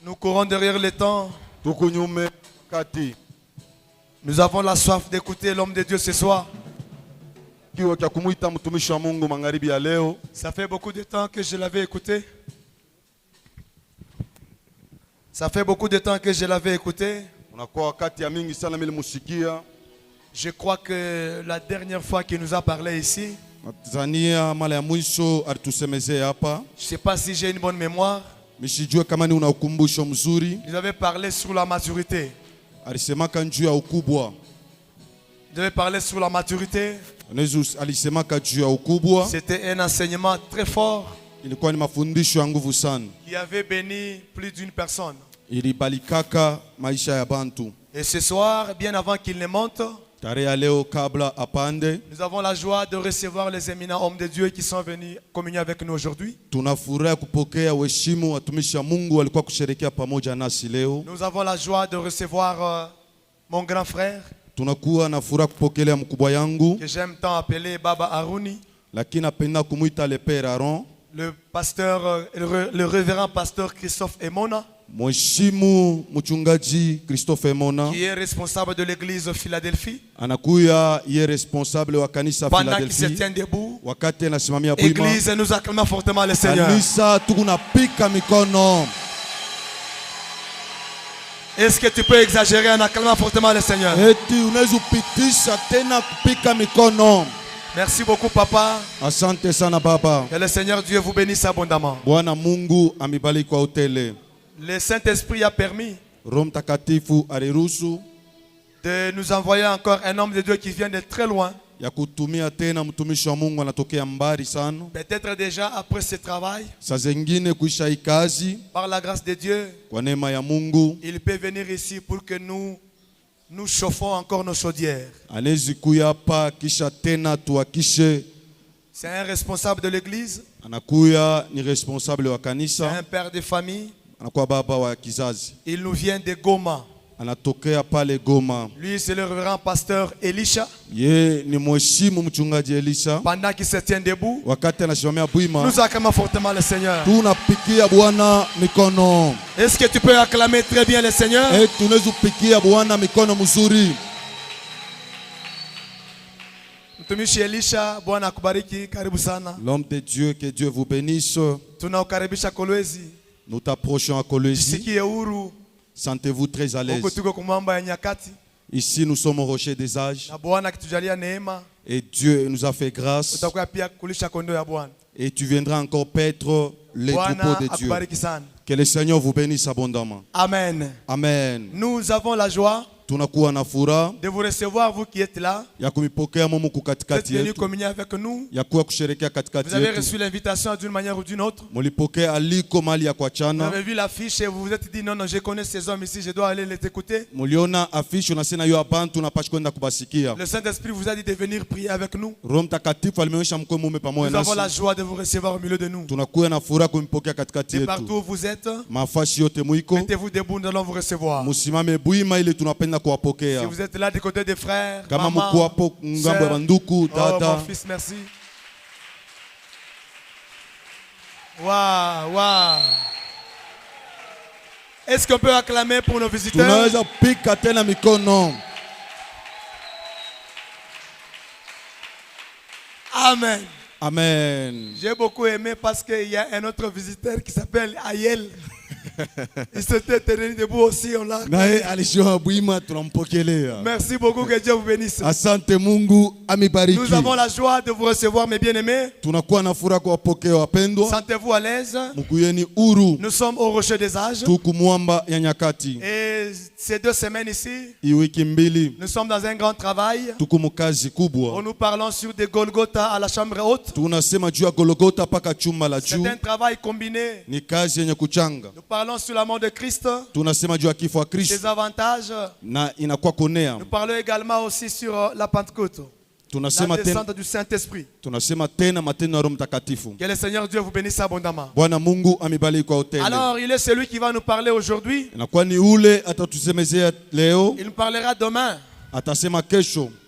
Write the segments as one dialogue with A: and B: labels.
A: Nous courons derrière le temps.
B: Tukunyume kati.
A: Nous avons la soif d'écouter l'homme de Dieu ce soir.
B: Kiwa cha kumuita mtumishi wa Mungu magharibi ya leo.
A: Ça fait beaucoup de temps que je l'avais écouté. Ça fait beaucoup de temps que je l'avais écouté.
B: Unakuwa wakati ya mingi sana nilimusikia.
A: Je crois que la dernière fois qu'il nous a parlé ici,
B: Tanzania mara ya mwisho alitusemezea hapa.
A: je ne sais pas si j'ai une bonne mémoire.
B: Msijue kama ni una ukumbusho mzuri.
A: Il avait parlé sur la maturité.
B: Alisemaka juu ya ukubwa.
A: Il avait parlé sur la maturité.
B: Alisemaka juu ya ukubwa.
A: C'était un enseignement très fort.
B: Ilikuwa ni mafundisho ya nguvu sana.
A: Qui avait béni plus d'une personne.
B: Ilibalikaka maisha ya bantu.
A: Et ce soir, bien avant qu'il ne monte,
B: tarehe ya leo kabla apande,
A: nous avons la joie de recevoir les éminents hommes de Dieu qui sont venus communier avec nous aujourd'hui.
B: Tunafurahi kupokea waheshimu watumishi wa Mungu walikuwa kusherehekea pamoja nasi leo.
A: Nous avons la joie de recevoir mon grand frère.
B: Tunakuwa na furaha kupokelea mkubwa yangu,
A: que j'aime tant appeler Baba Aruni.
B: Lakini napenda kumuita le Père Aaron.
A: Le pasteur, le révérend pasteur Christophe Emona.
B: Mheshimu mchungaji Christophe Emona,
A: qui est responsable de l'église de Philadelphie.
B: Anakuya yeye responsable wa kanisa
A: Philadelphie. Pendant qu'il se tient debout.
B: Wakati anasimamia bwima.
A: Église, nous acclamons fortement le Seigneur.
B: Kanisa tunapika mikono.
A: Est-ce que tu peux exagérer en acclamant fortement le Seigneur?
B: Eti unaweza kupitisha tena kupika mikono.
A: Merci beaucoup papa.
B: Asante sana baba.
A: Que le Seigneur Dieu vous bénisse abondamment.
B: Bwana Mungu amibariki kwa utele.
A: Le Saint-Esprit a permis
B: Roho Mtakatifu aliruhusu
A: de nous envoyer encore un homme de Dieu qui vient de très loin.
B: Ya kutumia tena mtumishi wa Mungu anatokea mbali sana.
A: Peut-être déjà après ce travail.
B: Saa zingine kuisha hii kazi,
A: par la grâce de Dieu,
B: kwa neema ya Mungu,
A: il peut venir ici pour que nous chauffons encore nos chaudières.
B: Anaweza kuja hapa kisha tena tuakishe.
A: C'est un responsable de l'église.
B: Anakuya ni responsable wa kanisa.
A: C'est un père de famille.
B: Anakuwa baba wa kizazi.
A: Il nous vient de Goma.
B: Anatokea pale Goma.
A: Lui c'est le révérend pasteur Elisha.
B: Ye ni mheshimu mchungaji Elisha.
A: Pendant qu'il se tient debout,
B: wakati anasimamia bwima,
A: nous acclamons fortement le Seigneur.
B: Tunapikia Bwana mikono.
A: Est-ce que tu peux acclamer très bien le Seigneur?
B: Tunaweza kupikia Bwana mikono mzuri.
A: Mtumishi Elisha, Bwana akubariki, karibu sana.
B: L'homme de Dieu, que Dieu vous bénisse.
A: Tunaukaribisha Kolwezi.
B: Nous t'approchons à Kolwezi.
A: Jisikie huru.
B: Sentez-vous très à l'aise. Ici, nous sommes au rocher des âges. Et Dieu nous a fait grâce. Et tu viendras encore paître les troupeaux de Dieu. Que le Seigneur vous bénisse abondamment.
A: Amen.
B: Amen.
A: Nous avons la joie de vous recevoir, vous qui êtes là. Vous êtes venus communier avec nous. Vous avez reçu l'invitation d'une manière ou d'une autre. Vous avez vu l'affiche et vous vous êtes dit non, je connais ces hommes ici, je dois aller les écouter. Le Saint-Esprit vous a dit de venir prier avec nous. Nous avons la joie de vous recevoir au milieu de nous. Et partout où vous êtes, mettez-vous debout, nous allons vous recevoir. Si vous êtes là du côté des frères, maman, soeur, oh, mon fils, merci. Waouh, waouh. Est-ce qu'on peut acclamer pour nos visiteurs? Amen.
B: Amen.
A: J'ai beaucoup aimé parce qu'il y a un autre visiteur qui s'appelle Ayel. Il s'était tenu debout aussi. Merci beaucoup, que Dieu vous bénisse. Nous avons la joie de vous recevoir, mes bien-aimés. Sentez-vous à l'aise. Nous sommes au rocher des âges. Et ces 2 semaines ici, nous sommes dans un grand travail. Nous parlons sur des Golgotha à la chambre haute. C'est un travail combiné. Nous parlons sur la mort de Christ, ses avantages. Nous parlons également aussi sur la Pentecôte, la descente du Saint-Esprit. Que le Seigneur Dieu vous bénisse abondamment. Alors, il est celui qui va nous parler aujourd'hui. Il nous parlera demain.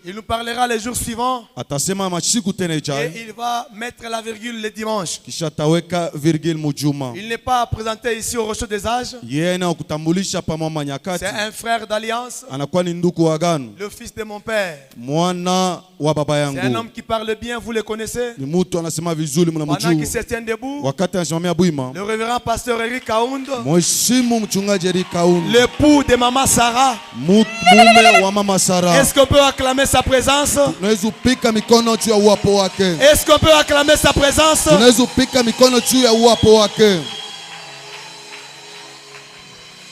C: Il nous parlera les jours suivants. Et il va mettre la virgule le dimanche. Il n'est pas présenté ici au Rocher des Âges. C'est un frère d'alliance. Le fils de mon père. C'est un homme qui parle bien, vous le connaissez. Pendant qu'il se tient debout, le révérend pasteur Eric Kaound, l'époux de maman Sarah. Est-ce qu'on peut acclamer sa présence? Est-ce qu'on peut acclamer sa présence?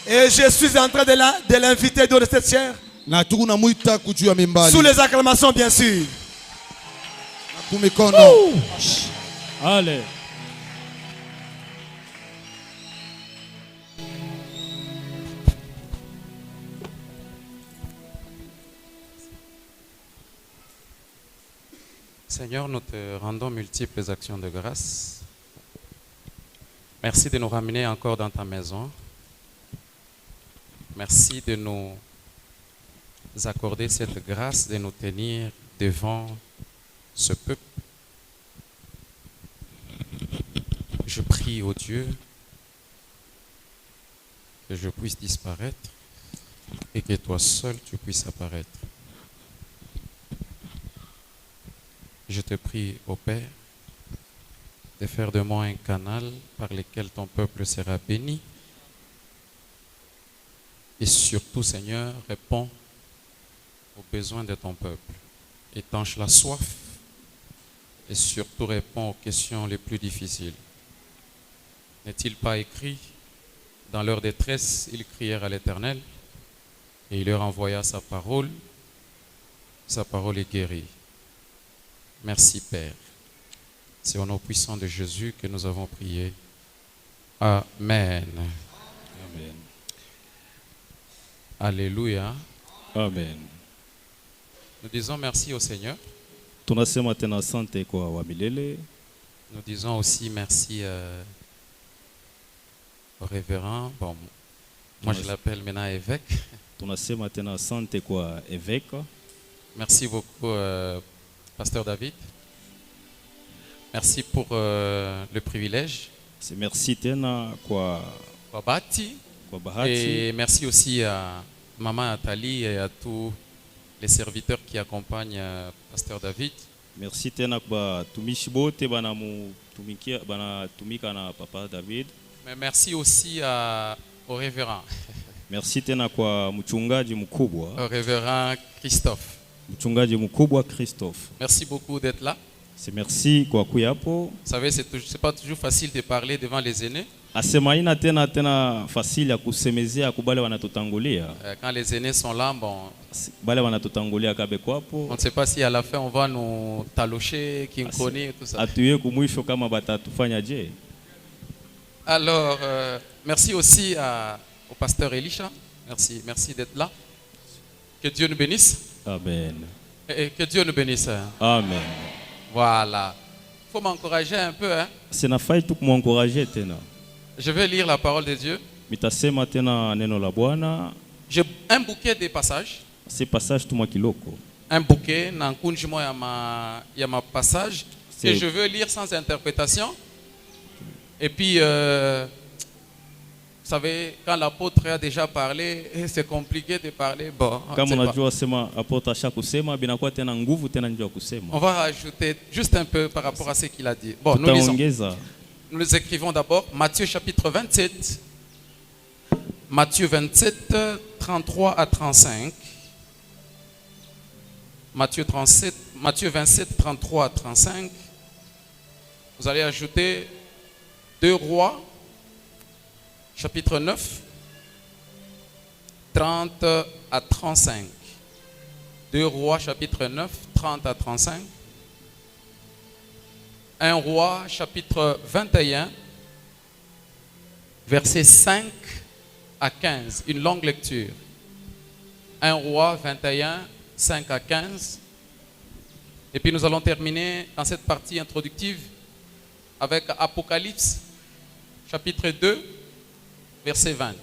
C: Et je suis en train de l'inviter dans cette chair. Sous les acclamations, bien sûr.
D: Allez.
E: Seigneur, nous te rendons multiples actions de grâce. Merci de nous ramener encore dans ta maison. Merci de nous accorder cette grâce de nous tenir devant ce peuple. Je prie au Dieu que je puisse disparaître et que toi seul tu puisses apparaître. Je te prie, ô Père, de faire de moi un canal par lequel ton peuple sera béni. Et surtout, Seigneur, réponds aux besoins de ton peuple. Étanche la soif et surtout réponds aux questions les plus difficiles. N'est-il pas écrit, dans leur détresse, ils crièrent à l'Éternel et il leur envoya sa parole est guérie. Merci Père. C'est au nom puissant de Jésus que nous avons prié. Amen.
D: Amen.
E: Alléluia.
D: Amen.
E: Nous disons merci au Seigneur.
D: Nous
E: disons aussi merci au révérend. Bon, moi je l'appelle maintenant évêque. Merci beaucoup, Pasteur David. Merci pour le privilège.
D: Merci
E: et merci aussi à Maman Nathalie et à tous les serviteurs qui accompagnent Pasteur David.
D: Merci Papa David.
E: Mais merci aussi au révérend.
D: Merci au
E: révérend Christophe. Merci beaucoup d'être là.
D: Merci kwa kuyapo.
E: Vous savez, c'est pas toujours facile de parler devant les aînés. Quand les aînés sont là, bon, on ne sait pas si à la fin on va nous talocher, kinkoni et tout ça. Alors, merci aussi au pasteur Elisha. Merci d'être là. Que Dieu nous bénisse.
D: Amen.
E: Et que Dieu nous bénisse.
D: Amen.
E: Voilà. Il faut m'encourager un peu. Hein? Je vais lire la parole de Dieu. J'ai un bouquet de passages. Un bouquet, il y a ma passage que je veux lire sans interprétation. Et puis, vous savez, quand l'apôtre a déjà parlé, c'est compliqué de parler. Bon, on va rajouter juste un peu par rapport à ce qu'il a dit. Bon, nous lisons. Nous écrivons d'abord Matthieu chapitre 27. Matthieu 27, 33 à 35. Matthieu 27, 33 à 35. Vous allez ajouter 2 Rois, chapitre 9, 30 à 35. 2 Rois, chapitre 9, 30 à 35. 1 Roi, chapitre 21, versets 5 à 15. Une longue lecture. 1 Roi 21, 5 à 15. Et puis nous allons terminer dans cette partie introductive avec Apocalypse, chapitre 2, verset 20.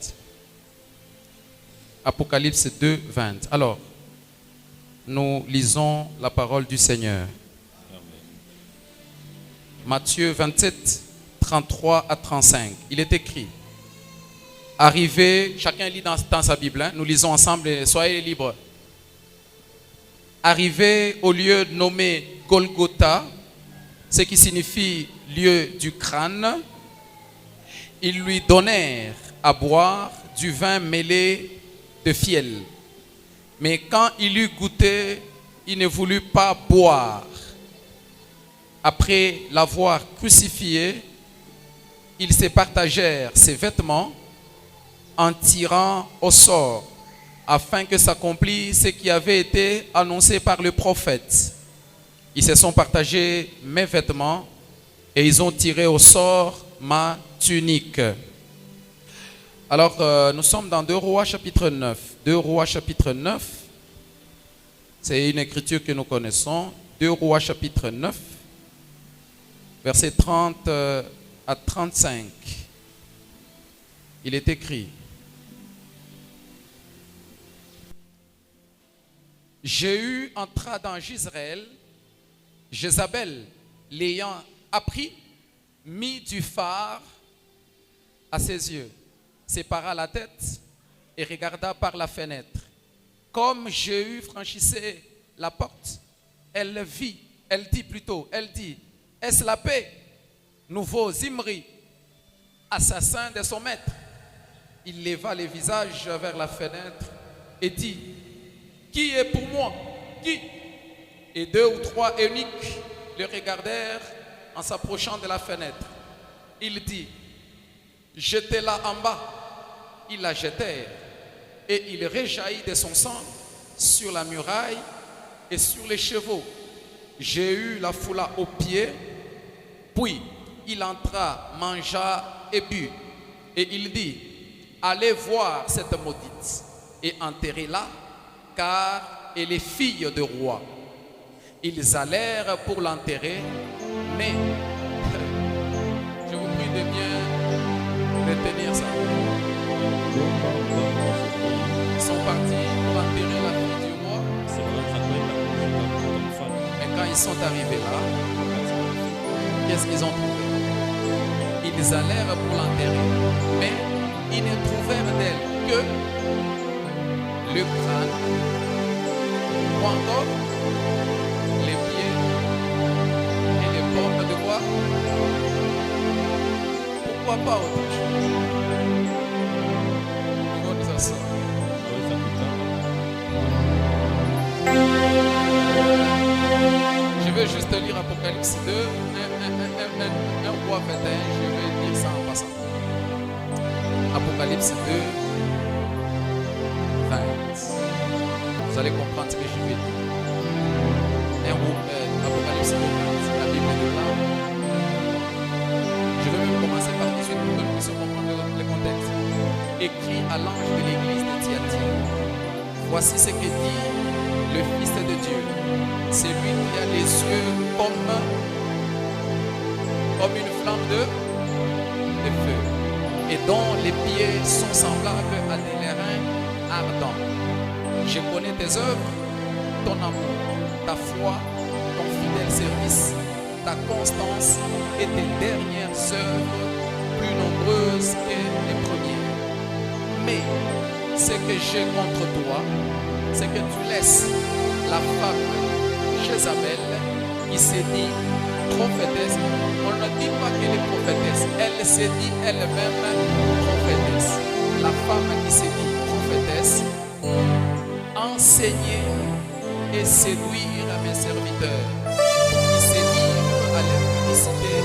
E: Apocalypse 2, 20. Alors, nous lisons la parole du Seigneur. Matthieu 27, 33 à 35. Il est écrit. Arrivé, chacun lit dans sa Bible, hein, nous lisons ensemble et soyez libres. Arrivé au lieu nommé Golgotha, ce qui signifie lieu du crâne, ils lui donnèrent à boire du vin mêlé de fiel. Mais quand il eut goûté, il ne voulut pas boire. Après l'avoir crucifié, ils se partagèrent ses vêtements en tirant au sort, afin que s'accomplisse ce qui avait été annoncé par le prophète. Ils se sont partagés mes vêtements et ils ont tiré au sort ma tunique. Alors, nous sommes dans 2 Rois chapitre 9. 2 Rois chapitre 9, c'est une écriture que nous connaissons. 2 Rois chapitre 9, versets 30 à 35. Il est écrit. Jéhu entra dans Jezreel, Jézabel l'ayant appris, mit du phare à ses yeux, sépara la tête et regarda par la fenêtre. Comme Jéhu franchissait la porte, elle dit, est-ce la paix? Nouveau Zimri, assassin de son maître. Il leva le visage vers la fenêtre et dit, qui est pour moi? Qui? Et 2 ou 3 eunuques le regardèrent en s'approchant de la fenêtre. Il dit, jetez-la en bas. Ils la jetèrent et il rejaillit de son sang sur la muraille et sur les chevaux. Jéhu la foula aux pieds, puis il entra, mangea et but. Et il dit, allez voir cette maudite et enterrez-la, car elle est fille de roi. Ils allèrent pour l'enterrer, mais je vous prie de bien retenir ça. Ils sont partis pour enterrer la fille du roi. Et quand ils sont arrivés là, qu'est-ce qu'ils ont trouvé? Ils allèrent pour l'enterrer, mais ils ne trouvèrent d'elle que le crâne, ou encore les pieds et les pommes de bois. Pourquoi pas autre chose? Je vais juste lire Apocalypse 2, 1 roi 21, je vais lire ça en passant. Apocalypse 2, 20. Vous allez comprendre ce que je vais dire. Apocalypse 2, 20, la Bible est là. Je vais même commencer par 18 pour que nous puissions comprendre le contexte. Écrit à l'ange de l'église de Thyatire. Voici ce que dit le Fils de Dieu. C'est lui qui a les yeux comme une flamme de feu et dont les pieds sont semblables à des airains ardents. Je connais tes œuvres, ton amour, ta foi, ton fidèle service, ta constance et tes dernières œuvres plus nombreuses que les premières. Mais ce que j'ai contre toi, c'est que tu laisses la femme Jézabel qui s'est dit prophétesse. On ne dit pas qu'elle est prophétesse, elle s'est dit elle-même prophétesse. La femme qui s'est dit prophétesse, enseigner et séduire mes serviteurs, qui se livrent à l'impudicité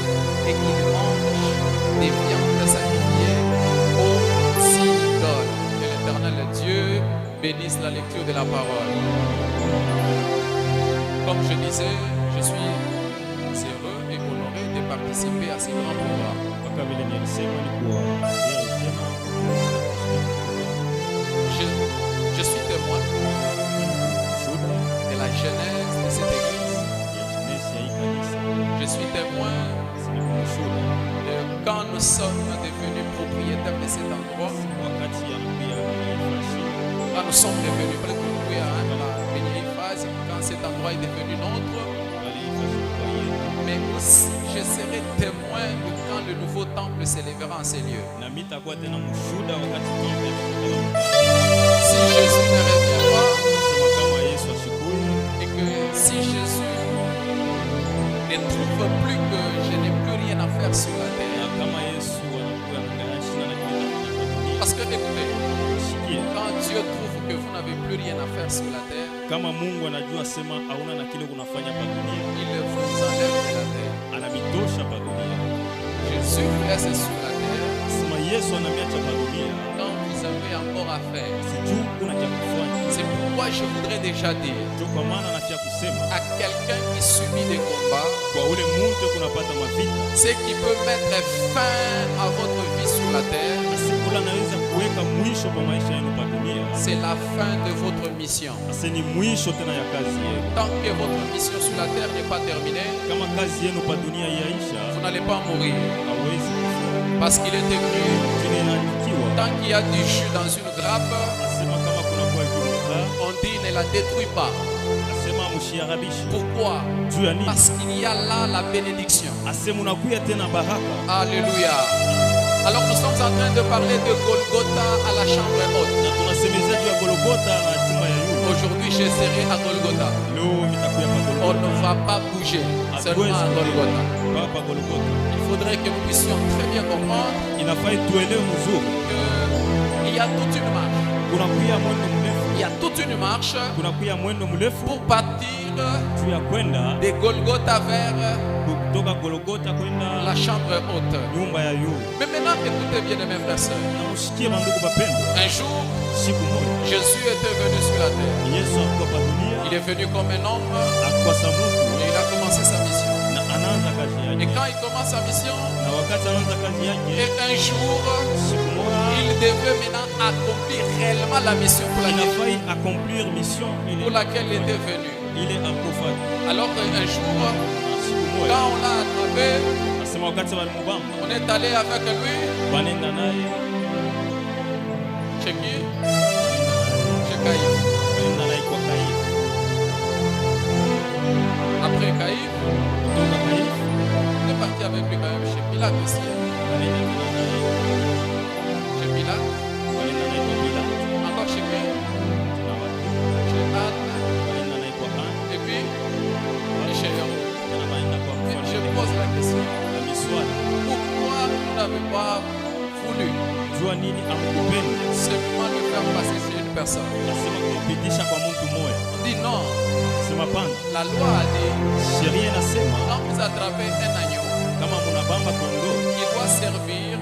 E: et qui mangent des viandes sacrifiées aux idoles. Que l'Éternel Dieu bénisse la lecture de la parole. Comme je disais, je suis heureux et honoré de participer à ce grand programme. Je suis témoin de la genèse de cette église. Je suis témoin de quand nous sommes devenus propriétaires de cet endroit. Quand nous sommes devenus propriétaires de la phase. endroit est devenu nôtre, mais aussi je serai témoin de quand le nouveau temple s'élèvera en ces lieux. Si Jésus ne revient pas, et que si Jésus ne trouve plus que je n'ai plus rien à faire sur la terre, parce que écoutez, quand Dieu trouve que vous n'avez plus rien à faire sur la terre, il vous enlève de la terre. Jésus vous laisse sur la terre quand vous avez encore à faire. C'est pourquoi je voudrais déjà dire à quelqu'un qui subit des combats, ce qui peut mettre fin à votre vie sur la terre, c'est la fin de votre mission. Tant que votre mission sur la terre n'est pas terminée, vous n'allez pas mourir. Parce qu'il est écrit, tant qu'il y a du jus dans une grappe, on dit ne la détruis pas. Pourquoi? Parce qu'il y a là la bénédiction. Alléluia. Alors nous sommes en train de parler de Golgotha à la chambre haute. Aujourd'hui je serai à Golgotha. On ne va pas bouger, seulement à Golgotha. Il faudrait que nous puissions très bien comprendre qu'il y a toute une marche. Il y a toute une marche pour partir de Golgotha vers la chambre haute. Mais maintenant, écoutez bien, mes frères et sœurs. Un jour, Jésus était venu sur la terre. Il est venu comme un homme et il a commencé sa mission. Et quand il commence sa mission, et un jour, il devait maintenant accomplir réellement la mission pour laquelle il était venu. Alors un jour, quand on l'a attrapé, on est allé avec lui. Chez qui? Chez Caïphe. Après Caïphe, on est parti avec lui quand même chez Pilate aussi. Chez Pilate. Encore chez qui? Chez Anne. Et puis, chez Héron. Je pose la question. Pourquoi vous n'avez pas voulu seulement le faire passer sur une personne? On dit non. La loi a dit, quand vous attrapez un agneau, il doit servir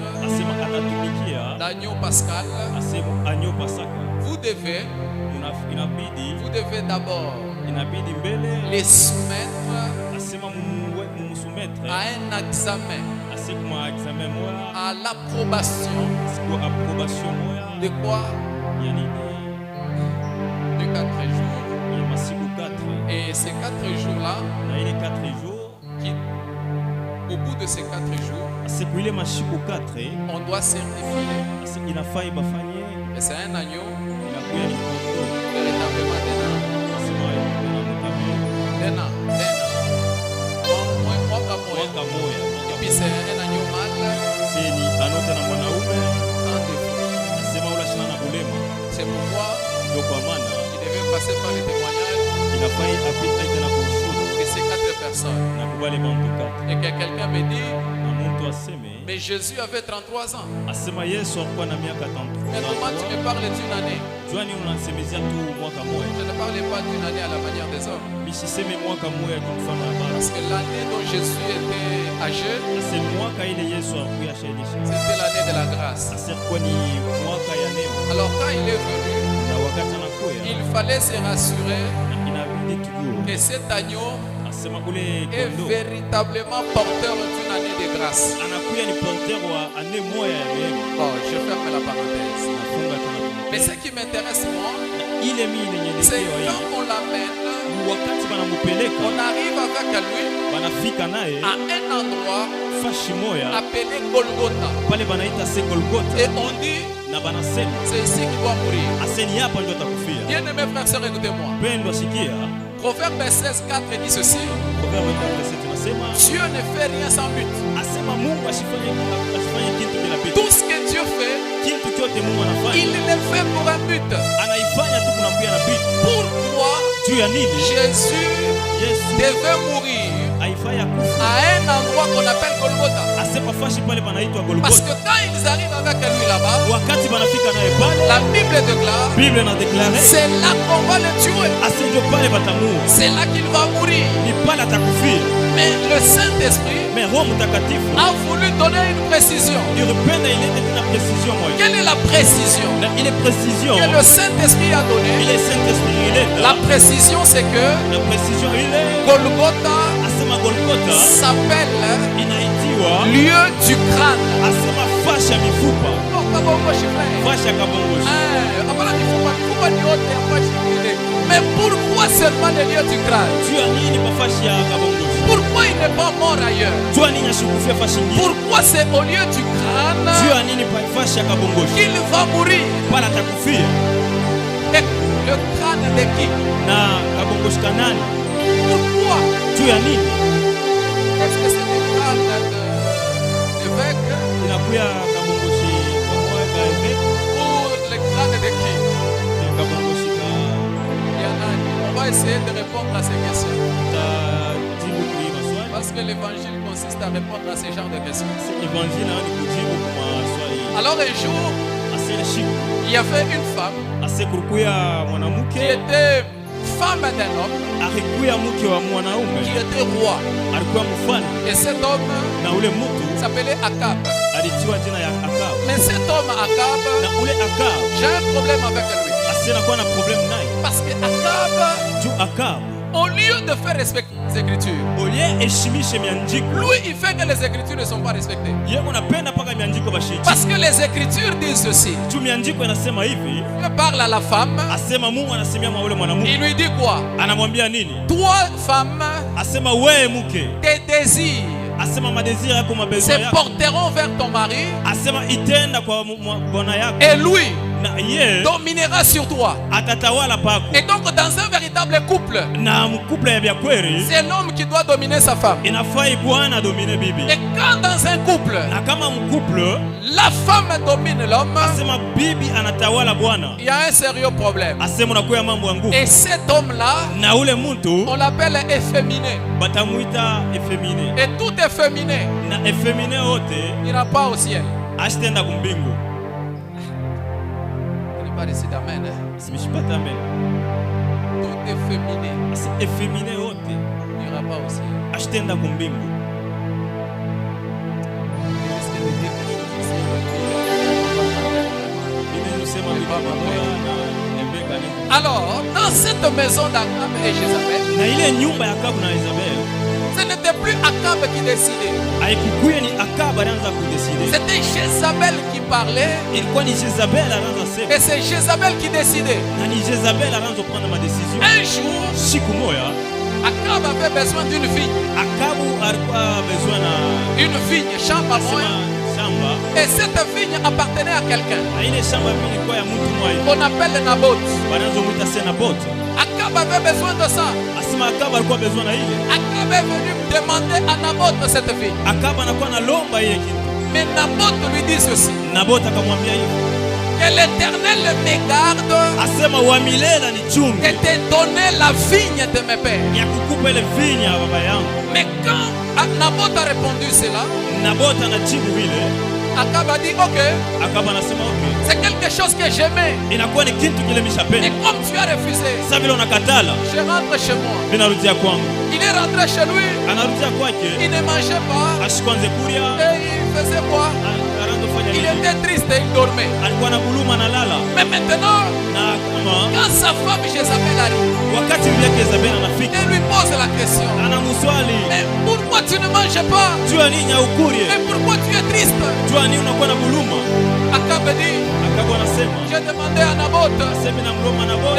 E: d'agneau pascal. Vous devez d'abord les soumettre à un examen, à l'approbation de quoi? De 4 jours. Et ces 4 jours-là, au bout de ces 4 jours, on doit certifier. Et c'est un agneau véritablement d'un an. Et puis c'est un agneau mâle sans défaut. C'est pourquoi il devait passer par les témoignages de ces 4 personnes. Et que quelqu'un me dit, mais Jésus avait 33 ans. Mais comment tu me parles d'une année? Je ne parlais pas d'une année à la manière des hommes. Parce que l'année dont Jésus était âgé, c'était l'année de la grâce. Alors quand il est venu, il fallait se rassurer que cet agneau est véritablement porteur d'une année de grâce. Oh, je ferme la parenthèse. Mais ce qui m'intéresse moi, c'est quand on l'amène, on arrive avec lui à un endroit appelé Golgotha. Et on dit, c'est ici qu'il doit mourir. Bien aimé frère, écoutez-moi. Proverbe 16:4 dit ceci. Dieu ne fait rien sans but. Tout ce que Dieu fait, il le fait pour un but. Pourquoi Jésus devait mourir à un endroit qu'on appelle Golgotha? Parce que quand ils arrivent avec lui là-bas, la Bible déclare, c'est là qu'on va le tuer. C'est là qu'il va mourir. Mais le Saint-Esprit a voulu donner une précision. Quelle est la précision que le Saint-Esprit a donnée? La précision, c'est que Golgotha s'appelle lieu du crâne. Mais pourquoi seulement le lieu du crâne? Pourquoi il n'est pas mort ailleurs? Pourquoi c'est au lieu du crâne qu'il va mourir? Et le crâne de qui? Pourquoi? Est-ce que c'est le crâne de l'évêque? Ou le crâne de qui? On va essayer de répondre à ces questions. Parce que l'évangile consiste à répondre à ce genre de questions. Alors un jour, il y avait une femme qui était femme d'un homme qui était roi. Et cet homme s'appelait Akab. Mais cet homme Akab, j'ai un problème avec lui. Parce que Akab, au lieu de faire respecter les Écritures, lui il fait que les Écritures ne sont pas respectées. Parce que les Écritures disent ceci. Dieu parle à la femme. Il lui dit quoi? Toi femme, tes désirs se porteront vers ton mari et lui dominera sur toi. Et donc dans un véritable couple, c'est l'homme qui doit dominer sa femme. Et quand dans un couple, la femme domine l'homme, il y a un sérieux problème. Et cet homme-là, on l'appelle efféminé. Et tout efféminé n'ira pas au ciel. Pas ici d'amen. Tout efféminé n'ira pas au ciel. Est-ce que alors, dans cette maison d'Akab et Jézabel, ce n'était plus Akab qui décidait. C'était Jézabel qui parlait. Et c'est Jézabel qui décidait. Un jour, Akab avait besoin d'une vigne. Une vigne, chambre à moyen. Et cette vigne appartenait à quelqu'un. On appelle Naboth. Akab avait besoin de ça. Akab est venu demander à Naboth cette vigne. Mais Naboth lui dit ceci. Que l'Éternel me garde et te donner la vigne de mes pères. Mais quand Naboth a répondu cela, Akab a dit ok. C'est quelque chose que j'aimais. Et comme tu as refusé, je rentre chez moi. Il est rentré chez lui. Il ne mangeait pas. Et il faisait quoi? Il était triste et il dormait. Mais maintenant, quand sa femme Jézabel arrive, elle lui pose la question. Mais pourquoi tu ne manges pas? Et pourquoi tu es triste? Akab dit, j'ai demandé à Naboth de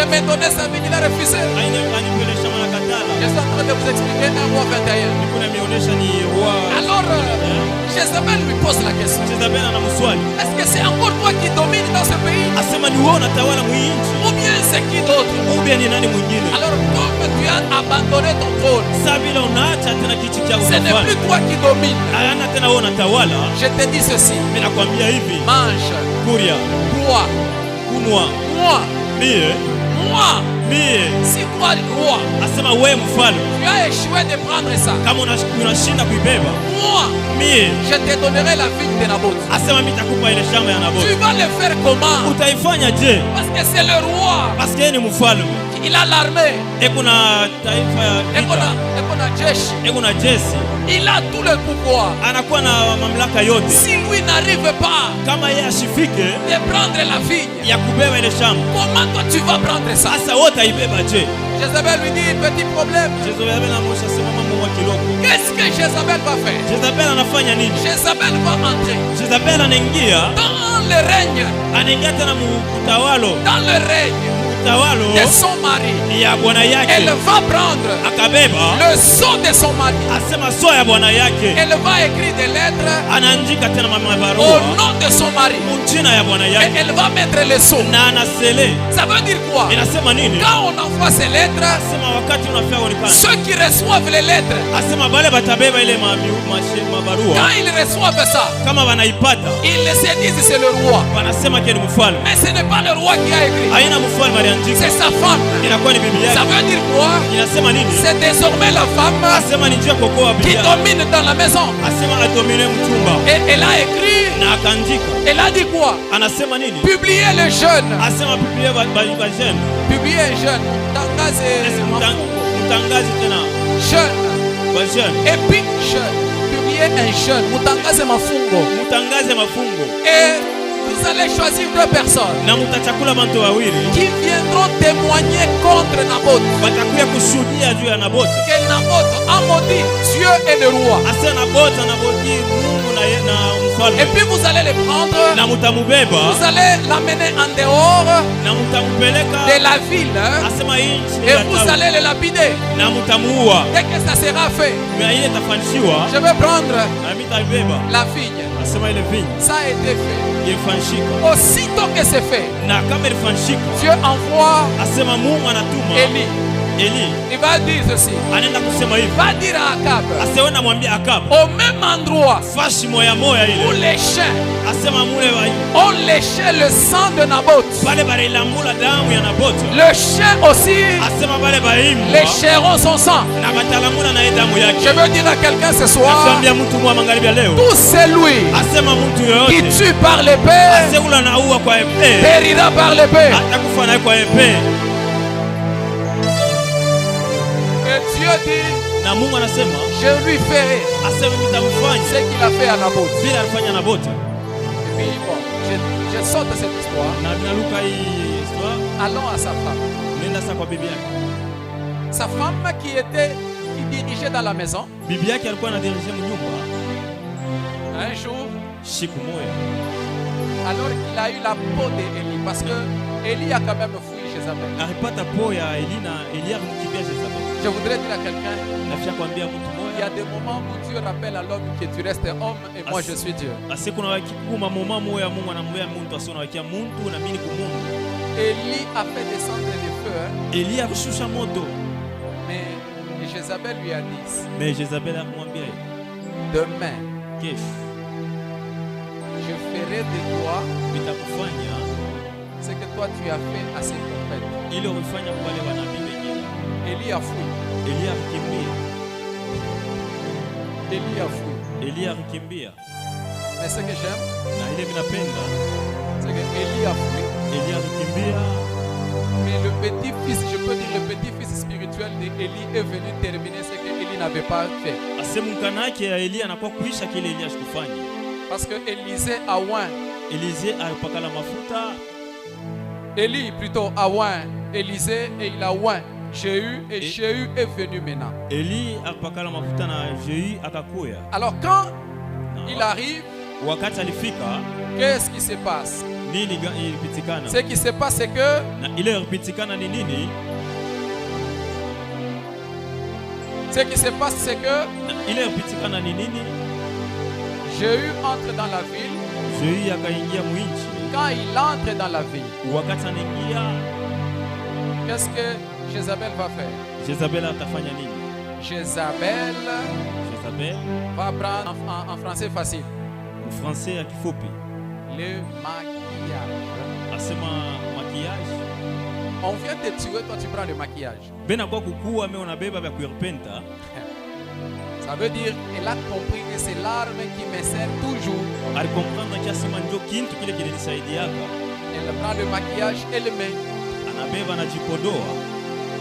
E: me donner sa vie, il a refusé. Je suis en train de vous expliquer 1 roi 21. Alors, Jézabel lui pose la question. Est-ce que c'est encore toi qui domines dans ce pays? Ou bien
F: c'est qui d'autre? Alors comme tu as abandonné ton trône, ce n'est plus toi qui domine. Je te dis ceci. Mange, bois, moi. Si toi le roi, tu as échoué de prendre ça, moi, je te donnerai la vigne de Naboth. Tu vas le faire comment? Parce que c'est le roi. Il a l'armée. Il a tout le pouvoir. Si lui n'arrive pas de prendre la vigne, comment toi tu vas prendre ça? Jézabel lui dit, petit problème. Qu'est-ce que Jézabel va faire? Jézabel va entrer dans le règne, de son mari. Elle va prendre le sceau de son mari. Elle va écrire des lettres au nom de son mari. Et elle va mettre le sceau. Ça veut dire quoi? Quand on envoie ces lettres, ceux qui reçoivent les lettres, quand ils reçoivent ça, ils se disent c'est le roi. Mais ce n'est pas le roi qui a écrit, c'est sa femme. Ça veut dire quoi? C'est désormais la femme qui domine dans la maison. Et elle a écrit, elle a dit quoi? Publier les jeunes. Publier un jeune. Jeune. Et puis jeune. Publier un jeune. Et vous allez choisir deux personnes qui viendront témoigner contre Naboth. Que Naboth a maudit Dieu et le roi. Et puis vous allez les prendre, vous allez l'amener en dehors de la ville et vous allez les lapider. Dès que ça sera fait, je vais prendre la vigne. Ça a été fait. Aussitôt que c'est fait, Dieu envoie Élie. Il va dire ceci. Il va dire à Akab, au même endroit où les chiens ont léché le sang de Naboth, le chien aussi lécheront son sang. Je veux dire à quelqu'un ce soir, tout celui qui tue par l'épée périra par l'épée. Dieu dit, je lui ferai ce qu'il a fait à Naboth. Et puis bon, je saute cette histoire. Allons à sa femme. Sa femme qui dirigeait dans la maison. Un jour, alors qu'il a eu la peau d'Élie, parce que Élie a quand même fui Jézabel. Je voudrais dire à quelqu'un, il y a des moments où Dieu rappelle à l'homme que tu restes homme et moi je suis Dieu. Élie a fait descendre le feu. Mais Jézabel lui a dit, demain, je ferai de toi ce que toi tu as fait à ces prophètes. Élie a fui. Élie a fui. Mais ce que j'aime, c'est que Élie a fui. Mais le petit-fils, je peux dire le petit-fils spirituel d'Élie est venu terminer ce que Élie n'avait pas fait. Parce que Élisée a oint. Élie plutôt a oint Élisée et il a oint Jéhu et Jéhu est venu maintenant. Alors quand il arrive, qu'est-ce qui se passe? Ce qui se passe c'est que Jéhu entre dans la ville. Quand il entre dans la ville, Qu'est-ce que Jézabel va faire?
D: Jézabel atafanya nini?
F: Jézabel va prendre en français facile.
D: En français à kifupi.
F: Le maquillage.
D: Asema maquillage.
F: On vient te tuer, toi tu prends le maquillage.
D: Bena kwa kukua mais on a beba vya kuyarpenta.
F: Ça veut dire elle a compris que c'est l'arme qui me sert toujours.
D: Elle comprend que asema ndio kintu kile kinanisaidiaka.
F: Elle prend le maquillage et le met.
D: Anabeba anajipodoa.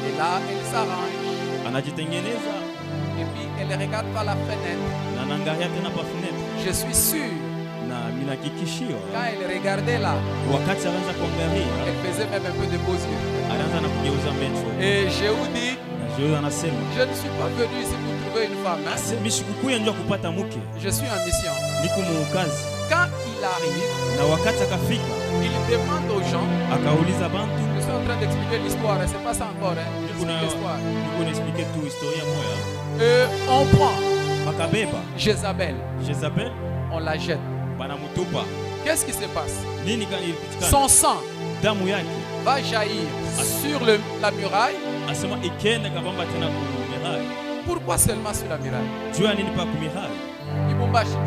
F: Et là elle s'arrange.
D: Anajitengeneza.
F: Et puis elle regarde par la fenêtre.
D: Na naangalia tena pa fenêtre.
F: Je suis sûr.
D: Na minakikishio.
F: Quand elle regardait là.
D: Wakati anaanza kuangalia.
F: Elle faisait même un peu de beaux yeux.
D: Anaanza na kugeuza macho.
F: Et Jéhu dit.
D: Jéhu anasema.
F: Je ne suis pas venu ici pour trouver une femme.
D: Mimi sikukuja njoo kupata mke.
F: Je suis en mission.
D: Niko mukazi.
F: Quand il arrive.
D: Na wakati akafika.
F: Il demande aux gens.
D: Akauliza bantu.
F: Je suis en train d'expliquer l'histoire, c'est pas ça encore, hein. L'histoire.
D: Niko expliquer tout historia moya.
F: On prend
D: Makabeba.
F: Jézabel.
D: Jézabel.
F: On la jette.
D: Banamutupa.
F: Qu'est-ce qui se passe?
D: Nini
F: son sang
D: damu yake
F: va jaillir sur la muraille.
D: Asema ikenda kabamba tena ku muraille.
F: Pourquoi seulement sur la muraille?
D: Jua nini pa ku muraille?
F: Kibumbashi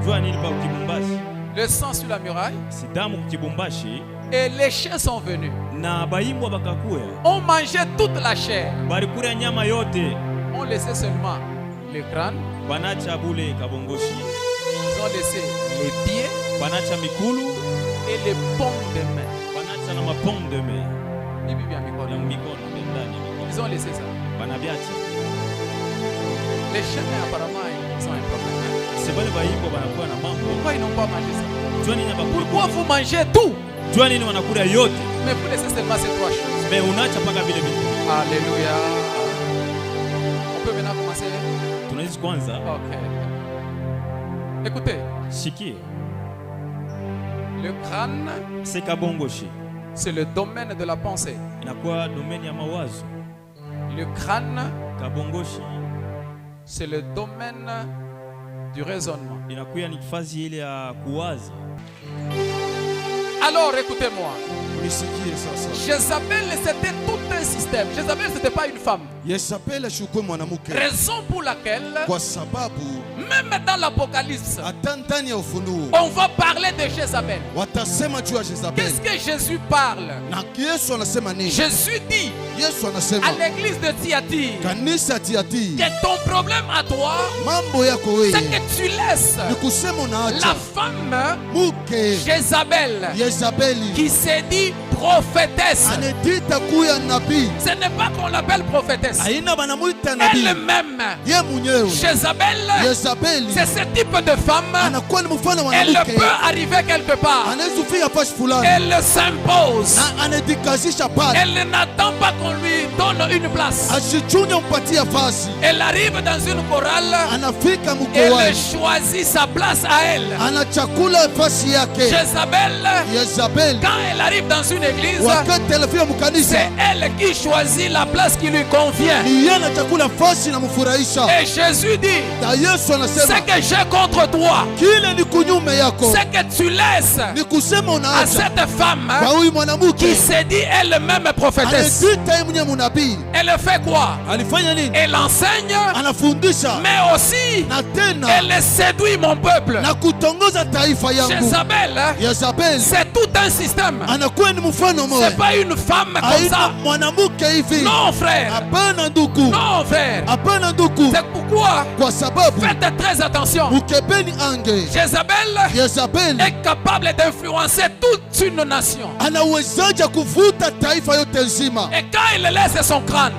D: jua nini pa kibumbashi?
F: Le sang sur la muraille.
D: Si damu kibumbashi.
F: Et les chiens sont venus.
D: Na baimbwa bakakuya.
F: On mangeait toute la chair.
D: Balikula nyama yote.
F: On laissait seulement le crâne.
D: Banacha bule kabongoshi.
F: Ils ont laissé les pieds.
D: Banacha mikulu.
F: Et les paumes de main.
D: Banacha na mapaume de main.
F: Ils ont laissé ça.
D: Banabiacha.
F: Les chiens apparemment ils sont un problème.
D: C'est pas le baïmbo banakuwa na mambo.
F: Pourquoi ils n'ont pas mangé ça?
D: Pourquoi
F: vous mangez tout?
D: Mais
F: vous laissez seulement ces trois choses.
D: Mais on a chapaka vile vitu.
F: Alléluia. On peut maintenant commencer.
D: Tunaishi kwanza.
F: OK. Écoutez.
D: Sikia.
F: Le crâne,
D: c'est kabongoshi.
F: C'est le domaine de la pensée.
D: Inakuwa domaine ya mawazo.
F: Le crâne,
D: kabongoshi,
F: c'est le domaine du raisonnement.
D: Inakuwa ni fazi ile ya kuwaza.
F: Alors écoutez-moi. Jézabel c'était tout un système. Jézabel c'était pas une femme. Raison pour laquelle même dans l'Apocalypse on va parler de Jézabel. Qu'est-ce que Jésus parle? Jésus dit à l'église de Thyatire que ton problème à toi c'est que tu laisses la femme Jézabel qui s'est dit prophétesse. Ce n'est pas qu'on l'appelle prophétesse. Elle-même, Jézabel, c'est ce type de femme. Elle peut arriver quelque part. Elle s'impose. Elle n'attend pas qu'on lui donne une place. Elle arrive dans une chorale. Elle choisit sa place à elle. Jézabel, quand elle arrive dans une église, c'est elle qui choisit la place qui lui convient. Et Jésus dit, ce que j'ai contre toi, c'est que tu laisses à cette femme qui s'est dit elle-même prophétesse. Elle fait quoi? Elle enseigne, mais aussi elle séduit mon peuple. Jézabel, c'est tout un système. C'est pas une femme comme ça. Non frère. Non frère. C'est pourquoi faites très attention. Jézabel est capable d'influencer toute une nation. Et quand elle laisse son crâne,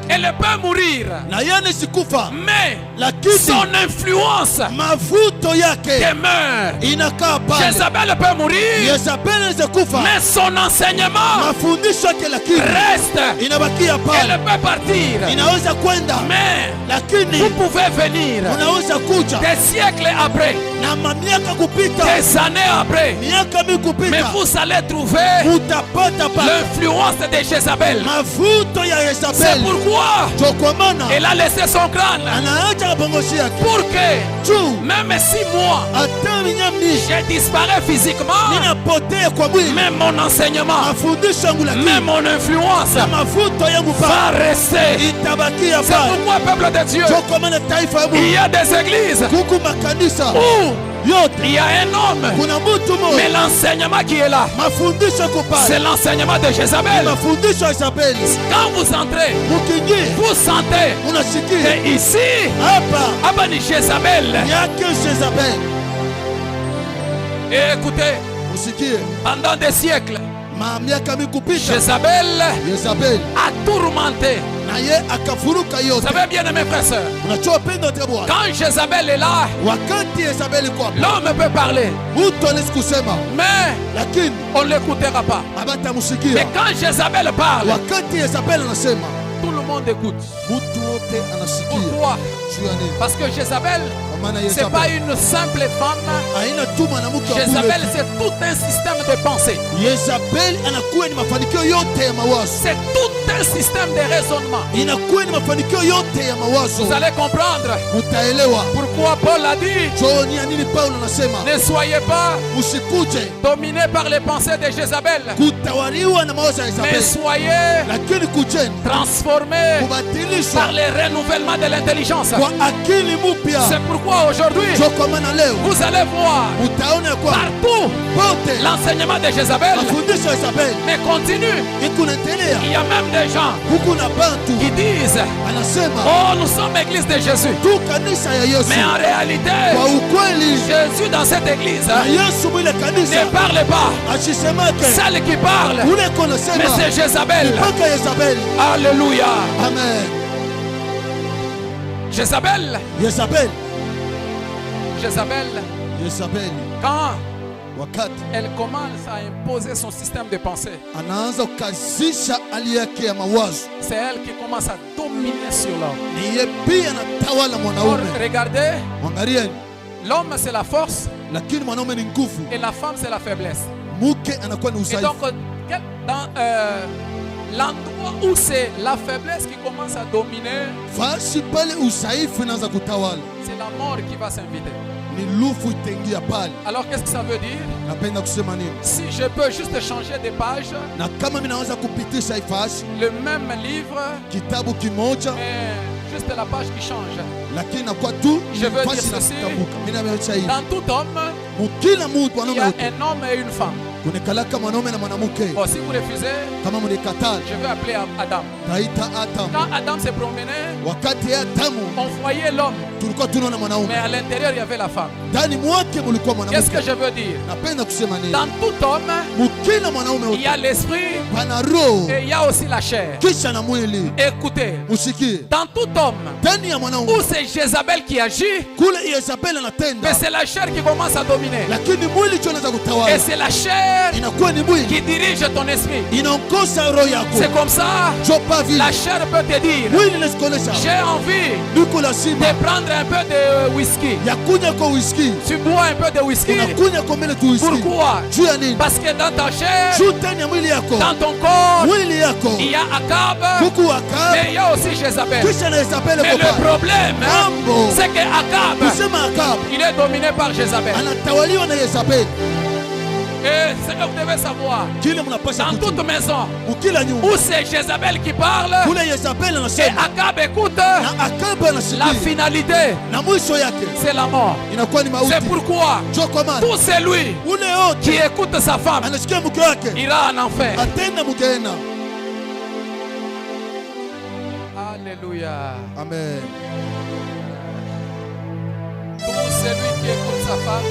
F: elle peut mourir. Mais son influence demeure. Jézabel peut mourir, mais son enseignement reste. Elle peut partir, mais vous pouvez venir des siècles après. des années après, mais vous allez trouver l'influence de Jézabel. C'est pourquoi elle a laissé son crâne, pour que même si moi je disparais physiquement, même mon enseignement, même mon influence va rester. C'est pourquoi, peuple de Dieu, il y a des églises où il y a un homme, mais l'enseignement qui est là, c'est l'enseignement de Jézabel. Quand vous entrez, vous sentez que ici, Jézabel. Et écoutez, pendant des siècles, Jézabel a tourmenté. Vous savez bien, mes frères et sœurs, quand Jézabel est là, l'homme peut parler, mais on ne l'écoutera pas. Mais quand Jézabel parle, tout le monde écoute. Pourquoi? Parce que Jézabel, ce n'est pas une simple femme. Jézabel, c'est tout un système de pensée. C'est tout un système de raisonnement. Vous allez comprendre pourquoi Paul a dit: ne soyez pas dominés par les pensées de Jézabel, mais soyez transformés par les renouvellements de l'intelligence. C'est pourquoi aujourd'hui, vous allez voir partout l'enseignement de Jézabel, mais continue. Il y a même des gens qui disent: oh, nous sommes l'église de Jésus. Mais en réalité, Jésus dans cette église ne parle pas. Celle qui parle, mais c'est Jézabel. Alléluia.
C: Amen.
F: Jézabel. Quand elle commence à imposer son système de pensée, c'est elle qui commence à dominer sur l'homme. Regardez, l'homme c'est la force et la femme c'est la faiblesse. Et donc dans l'endroit où c'est la faiblesse qui commence à dominer, c'est la mort qui va s'inviter. Alors qu'est-ce que ça veut dire? Si je peux juste changer de page, le même livre, mais juste la page qui change. Je veux dire ceci: dans tout homme, il y a un homme et une femme. Bon, si vous refusez, je vais appeler Adam. Quand Adam s'est promené, on voyait l'homme, mais à l'intérieur il y avait la femme. Qu'est-ce que je veux dire? Dans tout homme, il y a l'esprit et il y a aussi la chair. Écoutez, dans tout homme où c'est Jézabel qui agit, mais c'est la chair qui commence à dominer. Et c'est la chair qui dirige ton esprit. C'est comme ça, la chair peut te dire: j'ai envie de prendre un peu de whisky. Tu bois un peu de whisky. Pourquoi? Parce que dans ta chair, dans ton corps, il y a Akab, mais il y a aussi Jézabel. Mais le problème, c'est que Akab, il est dominé par Jézabel. Et ce que vous devez savoir, dans toute maison où c'est Jézabel qui parle et Akab écoute, la finalité, c'est la mort. C'est pourquoi tout celui qui écoute sa femme ira en enfer. Alléluia.
C: Amen.
F: Tout celui qui écoute sa femme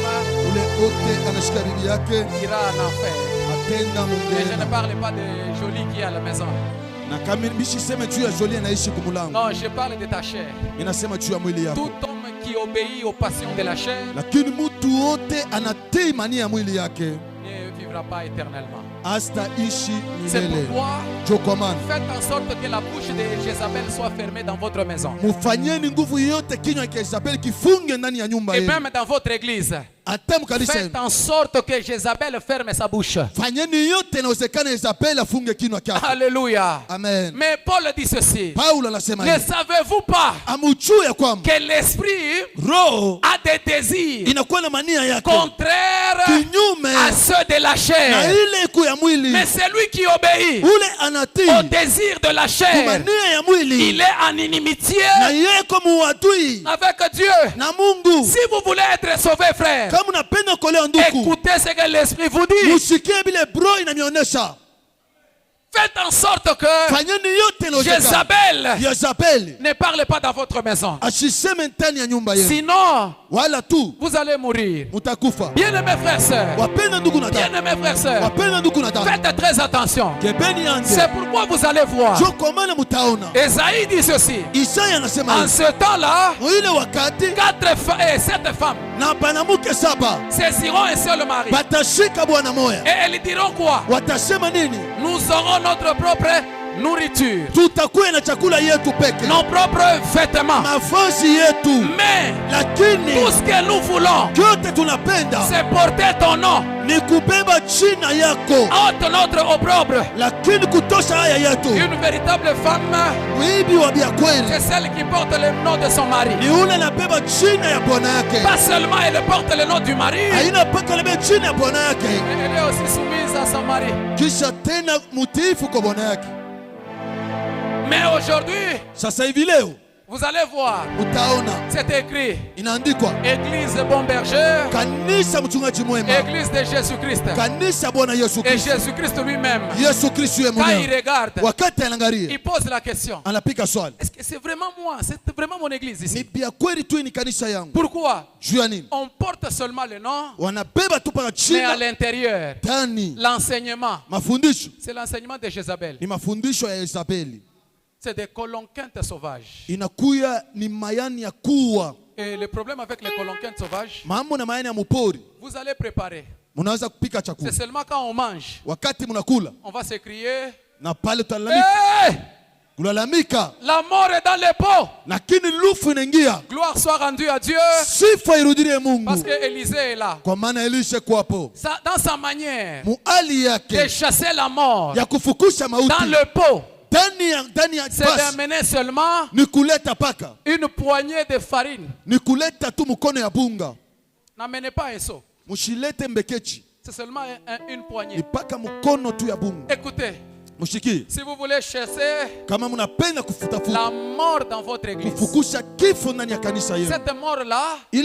F: ira en enfer. Et je ne parle pas de Jolie qui est à la maison. Non, je parle de ta chair. Tout homme qui obéit aux passions de la chair ne vivra pas éternellement.
C: C'est
F: pourquoi faites en sorte que la bouche de Jézabel soit fermée dans votre maison. Et même dans votre église. Faites en sorte que Jézabel ferme sa bouche. Alléluia.
C: Amen.
F: Mais Paul dit ceci. Ne savez-vous pas que l'esprit a des désirs contraires à ceux de la chair? Mais celui qui obéit au désir de la chair, il est en inimitié avec Dieu. Si vous voulez être sauvé, frère, écoutez ce que l'esprit vous dit. Faites en sorte que Jézabel ne parle pas dans votre maison. Sinon, vous allez mourir. Bien-aimés frères et sœurs, faites très attention. C'est pourquoi vous allez voir. Esaïe dit ceci. En ce temps-là, 7 femmes saisiront un seul mari. Et elles diront quoi? Nous aurons notre propre nourriture, nos propres vêtements. Mais tout ce que nous voulons, c'est porter ton nom, ôte notre opprobre. Une véritable femme, c'est celle qui porte le nom de son mari. Pas seulement elle porte le nom du mari, mais elle est aussi soumise à son mari. Mais aujourd'hui, vous allez voir, c'est écrit, Église bon berger, Église de Jésus-Christ. Et Jésus-Christ lui-même, quand il regarde, il pose la question, est-ce que c'est vraiment moi? C'est vraiment mon église ici? Pourquoi? On porte seulement le nom, mais à l'intérieur, l'enseignement, c'est l'enseignement de Jézabel. C'est des colonquintes sauvages. Et le problème avec les colonquintes sauvages, vous allez préparer. C'est seulement quand on mange, on va s'écrier, hey! La mort est dans les pots. Gloire soit rendue à Dieu. Parce que Élisée est là. Dans sa manière de chasser la mort dans le pot, c'est d'amener seulement une poignée de farine. N'amenez pas un seau. C'est seulement une poignée. Écoutez, si vous voulez chasser la mort dans votre église, cette mort-là, c'est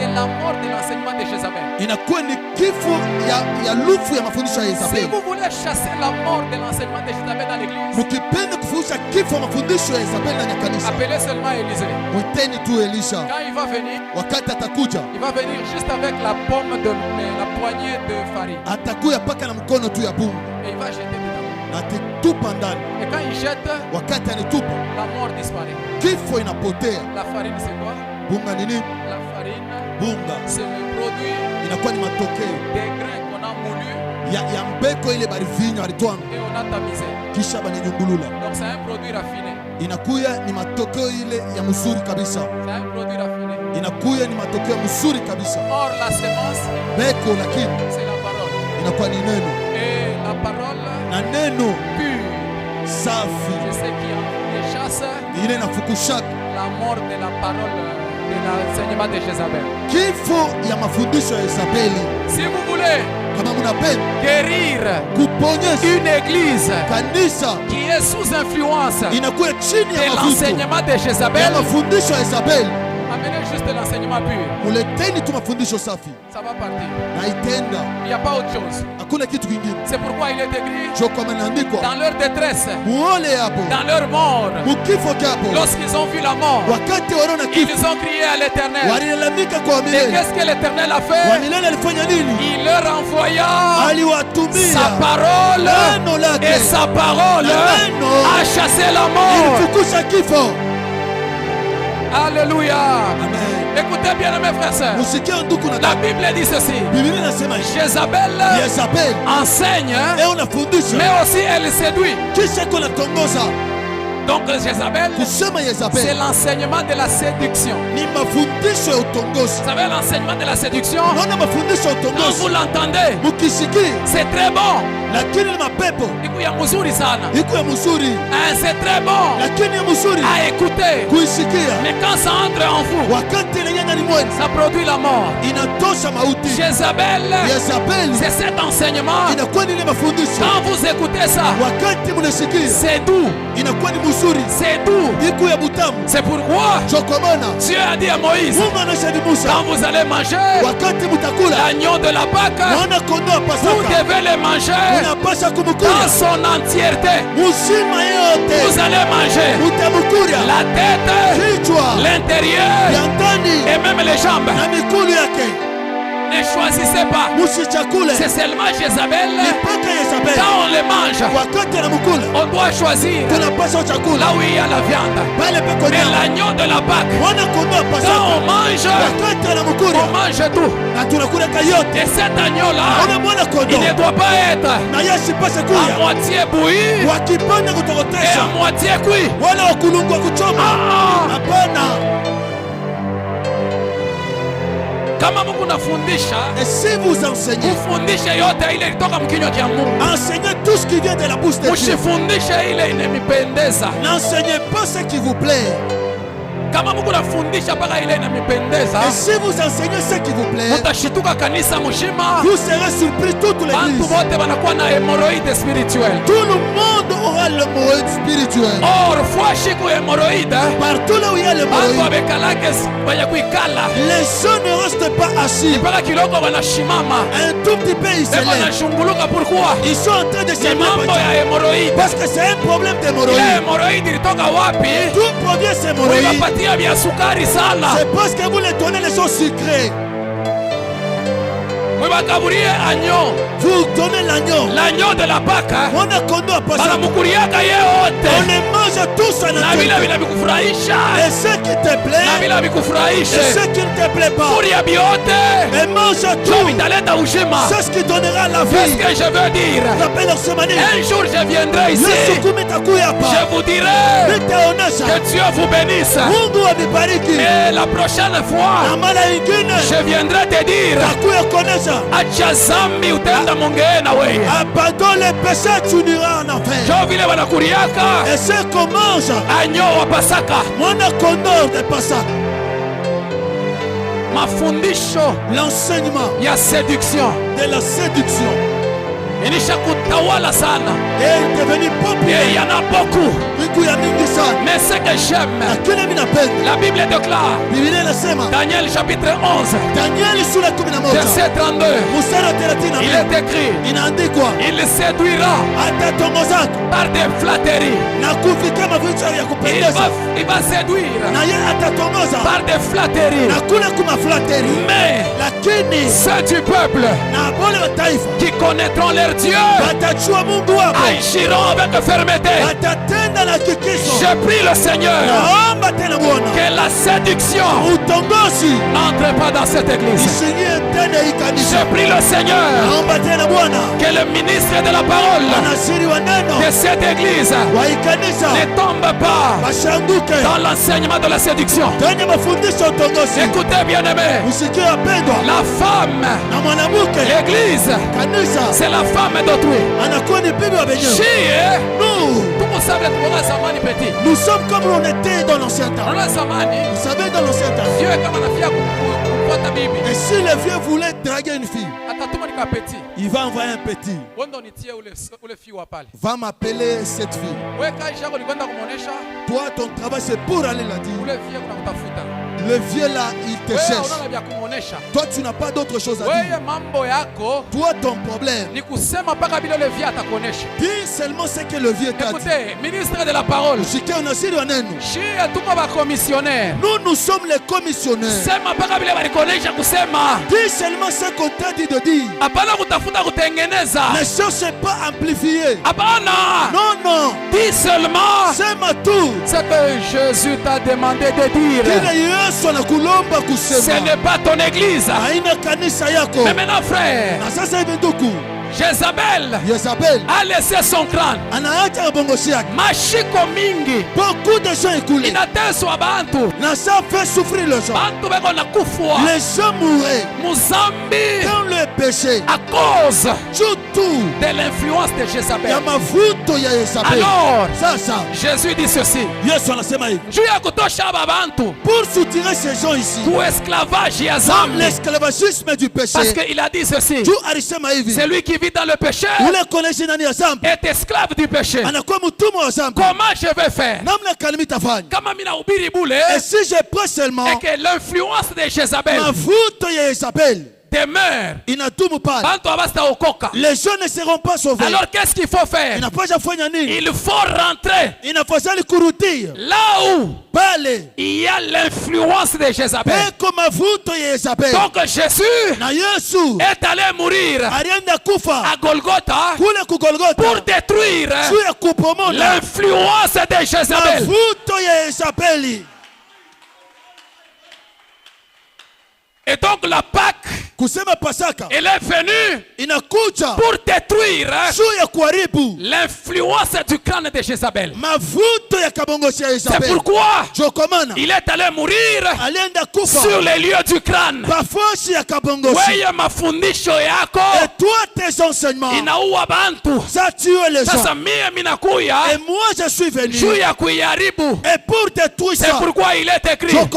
F: la mort de l'enseignement de Jézabel. Si vous voulez chasser la mort de l'enseignement de Jézabel dans l'église, appelez seulement Élisée. Quand il va venir juste avec la pomme de la poignée de farine. Et il va jeter dedans. Et quand il jette, la mort disparaît. La farine, c'est quoi? La farine, c'est le produit des grains qu'on a moulus et on a tamisé. Donc c'est un produit raffiné. C'est un produit raffiné. Or la semence, c'est la parole. Et la parole pure, c'est ce qui chasse la mort de la parole de l'enseignement de Jézabel. Si vous voulez guérir une église qui est sous influence de l'enseignement de Jézabel, amenez juste l'enseignement pur. Ça va partir. Il n'y a pas autre chose. C'est pourquoi il est écrit dans leur détresse, dans leur mort, lorsqu'ils ont vu la mort, ils ont crié à l'Éternel. Et qu'est-ce que l'Éternel a fait? Il leur envoya sa parole, et sa parole a chassé la mort. Alléluia.
C: Amen.
F: Écoutez bien mes frères et sœurs. La Bible dit ceci. Jézabel enseigne, mais aussi elle séduit. Donc Jézabel, c'est l'enseignement de la séduction. Vous savez l'enseignement de la séduction? Quand vous l'entendez, c'est très bon. C'est très bon à écouter. Mais quand ça entre en vous, ça produit la mort. Jézabel, c'est cet enseignement. Quand vous écoutez ça, c'est doux. C'est doux. C'est pourquoi Dieu a dit à Moïse, quand vous allez manger l'agneau de la Pâque, vous devez le manger dans son entièreté. Vous allez manger la tête, l'intérieur et même les jambes. Ne choisissez pas. C'est seulement Jézabel. Quand on les mange, on doit choisir là où il y a la viande. Mais l'agneau de la Pâque, quand on mange tout. Et cet agneau-là, il ne doit pas être à moitié bouilli et à moitié cuit.
C: Et si vous enseignez, enseignez tout ce qui vient de la bouche de Dieu. N'enseignez pas ce qui vous plaît. Et si vous enseignez ce qui vous plaît, vous serez surpris toute l'église. Tout le monde aura l'hémorroïde spirituel. Partout là où il y a l'hémorroïde, les gens ne restent pas assis. Un tout petit peu ils se lèvent. Ils sont en train de se lever parce que c'est un problème d'hémorroïde. D'où provient ces hémorroïdes? C'est parce que vous les donnez les choses sucrées. Vous donnez l'agneau.
F: L'agneau de la Pâque.
C: On les mange tous en entier. Et ce qui te plaît, et ce qui ne te plaît pas. Mais mange tout. C'est ce qui donnera la vie.
F: Qu'est-ce que je veux dire? Un jour je viendrai ici. Je vous dirai que Dieu vous bénisse. Et la prochaine fois, je viendrai te dire, acha zambi utenda mongena we.
C: Abandonne les péchés, tu n'iras en enfer.
F: Jo vile wanakuriaka.
C: Et c'est qu'on mange
F: agneau wa Pasaka.
C: Mwana kondoo de Pasaka.
F: Mafundisho,
C: l'enseignement,
F: ya séduction,
C: de la séduction.
F: Inisha kutawala sana.
C: Et il est devenu populaire.
F: Et il y en a beaucoup. Mais ce que j'aime, la Bible déclare, Daniel chapitre 11, verset 32, il est écrit, il séduira par des flatteries. Il va séduire par des flatteries. Mais ceux du peuple qui connaîtront leur Dieu agiront avec fermeté. Je prie le Seigneur que la séduction n'entre pas dans cette église. Je prie le Seigneur que le ministre de la parole de cette église ne tombe pas dans l'enseignement de la séduction. Écoutez bien aimé, la femme, l'église, c'est la femme d'autrui.
C: Nous sommes comme on était dans l'ancien temps. Vous savez, dans l'ancien temps, et si le vieux voulait draguer une fille, il va envoyer un petit. Va m'appeler cette fille. Toi, ton travail, c'est pour aller la dire. Le vieux là, il te cherche. Toi, tu n'as pas d'autre chose à dire. Toi, ton problème, dis seulement ce que le vieux t'a dit.
F: Écoutez, ministre de la parole,
C: nous sommes les commissionnaires. Dis seulement ce qu'on t'a dit de dire. Ne cherchez pas à amplifier. Non, non.
F: Dis seulement
C: c'est ma tour.
F: ce que Jésus t'a demandé de dire. Ce n'est pas ton église. Mais maintenant, frère, Jézabel a laissé son crâne. Mashiko mingi.
C: Beaucoup de gens écoulés.
F: Inateswa bantu.
C: Ça fait souffrir les gens.
F: Bantu beko na kufwa.
C: Les gens mouraient.
F: Muzambi.
C: Dans le péché.
F: À cause
C: de
F: l'influence de Jézabel.
C: Alors,
F: Jésus dit ceci.
C: Pour soutirer ces gens ici. Comme l'esclavagisme du péché.
F: Parce qu'il a dit ceci. Celui qui vit dans le péché est esclave du péché. Comment je vais faire?
C: Et si je prends seulement
F: et que l'influence de Jézabel demeure,
C: les gens ne seront pas sauvés.
F: alors qu'est-ce qu'il faut faire? Il faut rentrer là où il y a l'influence de Jézabel. Donc Jésus est allé mourir à Golgotha pour détruire l'influence de Jézabel. Et donc la Pâque, elle est venue pour détruire l'influence du crâne de Jézabel. C'est pourquoi il est allé mourir sur les lieux du crâne. Wewe mafundisho yako inaua bantu. Sasa mie minakuya juu ya kuiharibu. C'est pourquoi il est écrit dans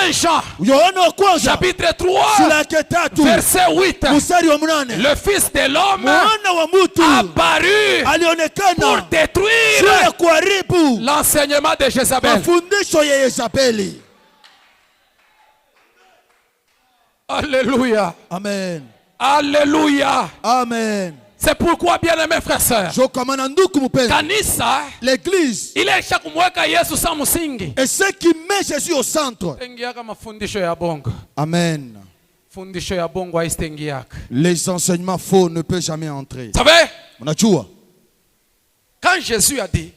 F: 1 Jean chapitre 3 verset 8, le Fils de l'homme apparu pour détruire l'enseignement de Jézabel. Alléluia.
C: Amen.
F: Alléluia.
C: Amen.
F: C'est pourquoi, bien aimé frère sœur, kanisa,
C: l'église,
F: il est chaque mois que Yesu sa musingi.
C: Et ce qui met Jésus au centre. Amen. Les enseignements faux ne peuvent jamais entrer.
F: Vous savez, quand Jésus a dit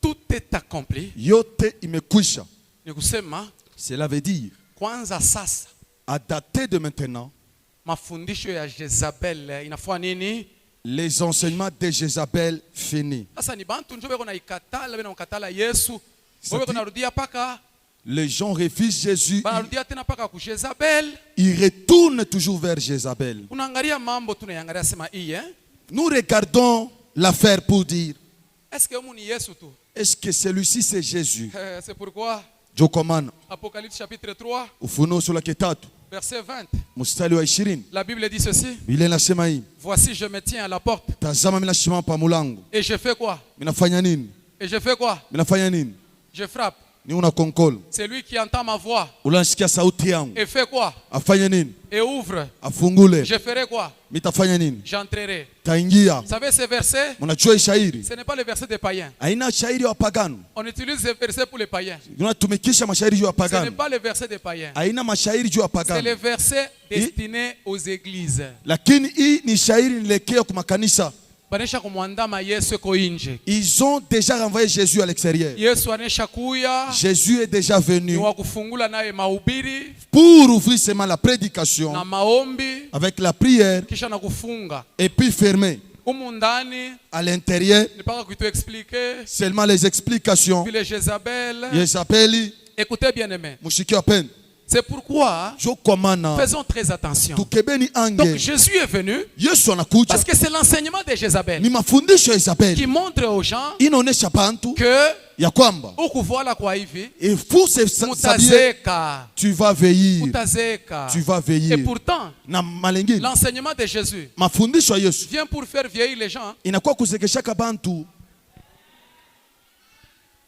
F: tout est accompli,
C: cela veut dire à dater de maintenant, les enseignements de Jézabel finis. Les gens refusent Jésus. Ils retournent toujours vers Jézabel. Nous regardons l'affaire pour dire, est-ce que celui-ci c'est Jésus?
F: C'est pourquoi Apocalypse chapitre 3 verset 20, la Bible dit ceci: voici je me tiens à la porte et je fais quoi? Je frappe. C'est lui qui entend ma voix et fait quoi? Et ouvre. Je ferai quoi? J'entrerai. Vous savez ce verset? Ce n'est pas le verset des païens. On utilise ce verset pour les païens. Ce n'est pas le verset des païens. C'est le verset destiné aux églises.
C: Ils ont déjà renvoyé Jésus à l'extérieur. Jésus est déjà venu pour ouvrir seulement la prédication avec la prière et puis fermer. À l'intérieur, seulement les explications. Jézabel,
F: écoutez bien aimé. C'est pourquoi faisons très attention. Donc Jésus est venu parce que c'est l'enseignement de Jézabel qui montre aux gens que
C: tu vas veiller. Tu vas veiller.
F: Et pourtant, l'enseignement de Jésus vient pour faire vieillir les gens.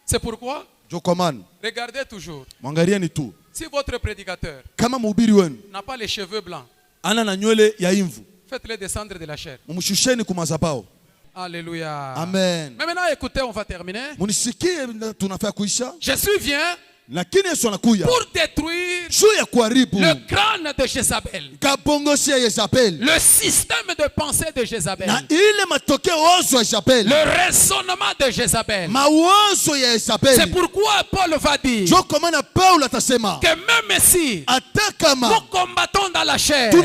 F: C'est pourquoi regardez toujours. Si votre prédicateur n'a pas les cheveux blancs, faites-le descendre de la chair. Alléluia.
C: Amen.
F: Mais maintenant, écoutez, on va terminer. Jésus vient pour détruire le crâne de Jézabel, le système de pensée de Jézabel, le raisonnement de Jézabel. C'est pourquoi Paul va dire que même si nous combattons dans la chair, mais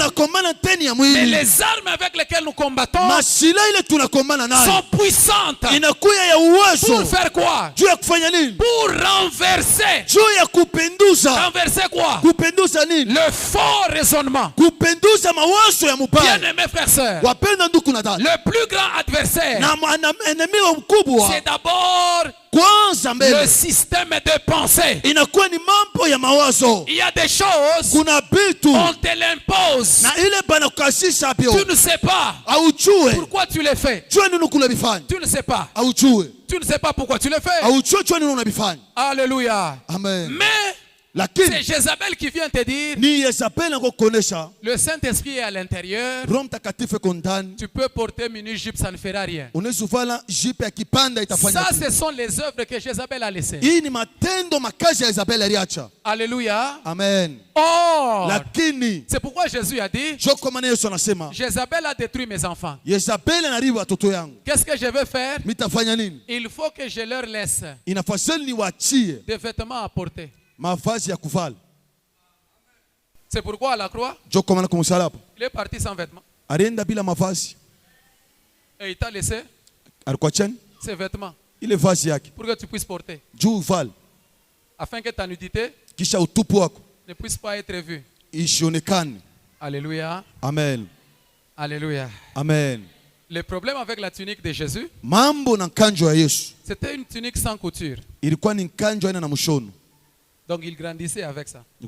F: les armes avec lesquelles nous combattons sont puissantes. Pour faire quoi? Pour renverser. Renverser quoi? Le faux raisonnement. Bien-aimés frères et sœurs, le plus grand adversaire, c'est d'abord le système de pensée. Il y a des choses, on te l'impose. Tu ne sais pas pourquoi tu les fais. Tu ne sais pas. Tu ne sais pas pourquoi tu le fais. Alléluia.
B: Amen.
F: Mais c'est Jézabel qui vient te dire, le Saint-Esprit est à l'intérieur, tu peux porter une jupe, ça ne fera rien. Ça, ce sont les œuvres que Jézabel a laissées. Alléluia.
B: Amen.
F: Or, c'est pourquoi Jésus a dit, Jézabel a détruit mes enfants. Qu'est-ce que je vais faire? Il faut que je leur laisse des vêtements à porter. C'est pourquoi à la croix, il est parti sans vêtements. Et il t'a laissé ses vêtements pour que tu puisses porter. Afin que ta nudité ne puisse pas être vue. Alléluia.
B: Amen.
F: Alléluia.
B: Amen.
F: Le problème avec la tunique de Jésus, c'était une tunique sans couture. Donc il grandissait avec ça. Ce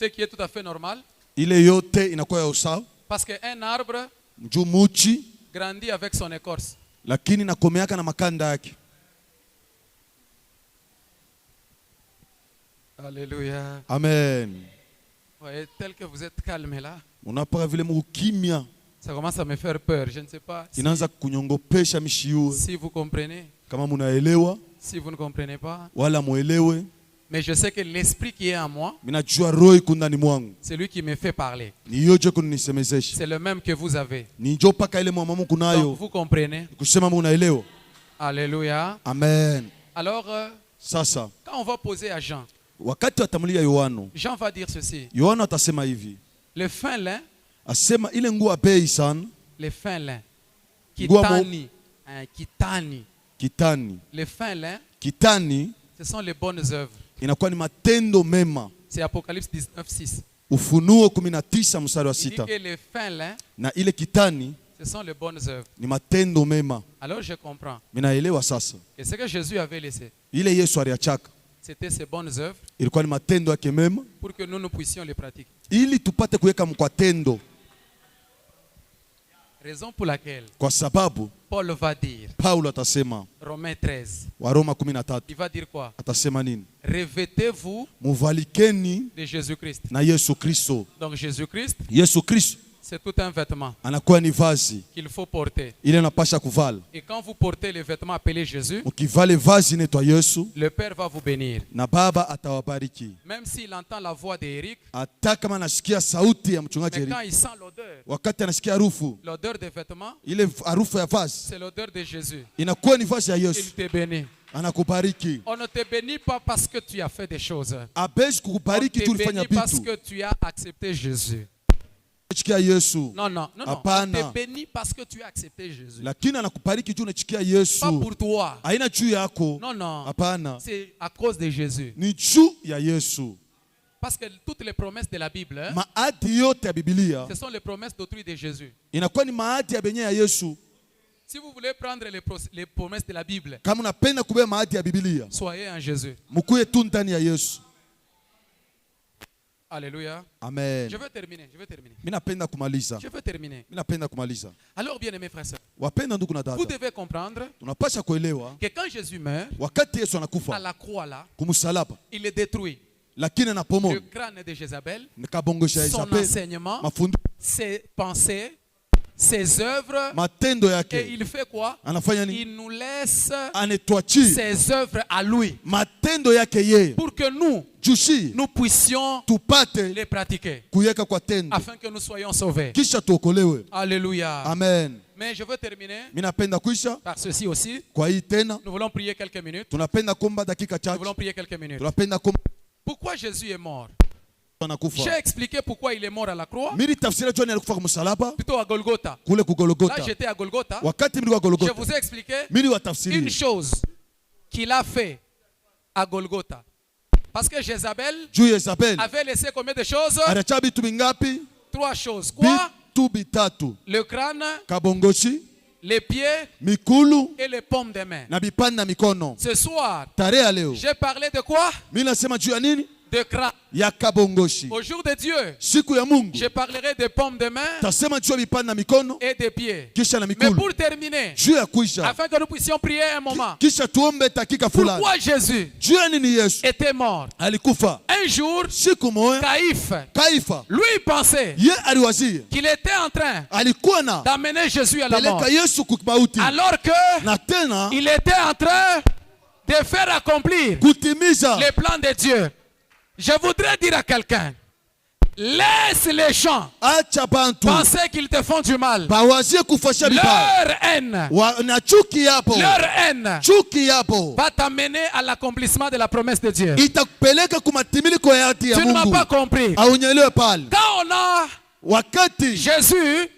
F: qui est tout à fait normal. Parce qu'un arbre grandit avec son écorce. Alléluia.
B: Amen.
F: Ouais, tel que vous êtes calme là, ça commence à me faire peur. Je ne sais pas si vous comprenez. Si vous ne comprenez pas, mais je sais que l'esprit qui est en moi, c'est lui qui me fait parler. C'est le même que vous avez. Donc vous comprenez. Alléluia.
B: Amen.
F: Alors, quand on va poser à Jean, Jean va dire ceci. Le fin lin, le fin lin, kitani. Le fin lin, ce sont les bonnes œuvres. C'est Apocalypse 19:6. Il dit que les fins lin, ce sont les bonnes œuvres. Alors je comprends. Et ce que Jésus avait laissé, c'était ces bonnes œuvres pour que nous puissions les pratiquer. Raison pour laquelle Paul va dire, Romains 13, il va dire quoi? Revêtez-vous de Jésus-Christ. Donc Jésus-Christ, c'est tout un vêtement qu'il faut porter. Et quand vous portez les vêtements appelés Jésus, le Père va vous bénir. Même s'il entend la voix d'Éric, mais quand il sent l'odeur des vêtements, c'est l'odeur de Jésus. Il te bénit. On ne te bénit pas parce que tu as fait des choses. On te bénit parce que tu as accepté Jésus. Non. On te bénit parce que tu as accepté Jésus. Pas pour toi. Non. C'est à cause de Jésus. Parce que toutes les promesses de la Bible, ce sont les promesses d'autrui de Jésus. Si vous voulez prendre les promesses de la Bible, soyez en Jésus. Alléluia.
B: Amen.
F: Je veux terminer. Je veux terminer. Alors, bien aimés frères et sœurs, vous devez comprendre que quand Jésus meurt, à la croix là, il est détruit. Le crâne de Jézabel, son enseignement, ses pensées, ses œuvres.
A: Matendo yake.
F: Et il fait quoi?
A: Anafanya nini?
F: Il nous laisse
A: ses
F: œuvres à lui.
A: Matendo yake yeye.
F: Pour que nous puissions les pratiquer. Afin que nous soyons sauvés. Alléluia.
A: Amen.
F: Mais je veux terminer par ceci aussi. Nous voulons prier quelques minutes. Nous voulons prier quelques minutes. Pourquoi Jésus est mort? J'ai expliqué pourquoi il est mort à la croix. Plutôt à Golgotha. Là j'étais à Golgotha. Je vous ai expliqué une chose qu'il a fait à Golgotha. Parce que Jézabel avait laissé combien de choses? 3 choses. Quoi? Le crâne, les pieds et les paumes des mains. Ce soir, j'ai parlé de quoi? De crâne. Au jour de Dieu, je parlerai des paumes de main et des pieds. Mais pour terminer, afin que nous puissions prier un moment, pourquoi Jésus était mort? Un jour, Caïphe, lui pensait qu'il était en train d'amener Jésus à la mort, alors qu'il était en train de faire accomplir les plans de Dieu. Je voudrais dire à quelqu'un, laisse les gens penser qu'ils te font du mal. Leur haine va t'amener à l'accomplissement de la promesse de Dieu. Tu ne m'as pas compris. Quand on a Jésus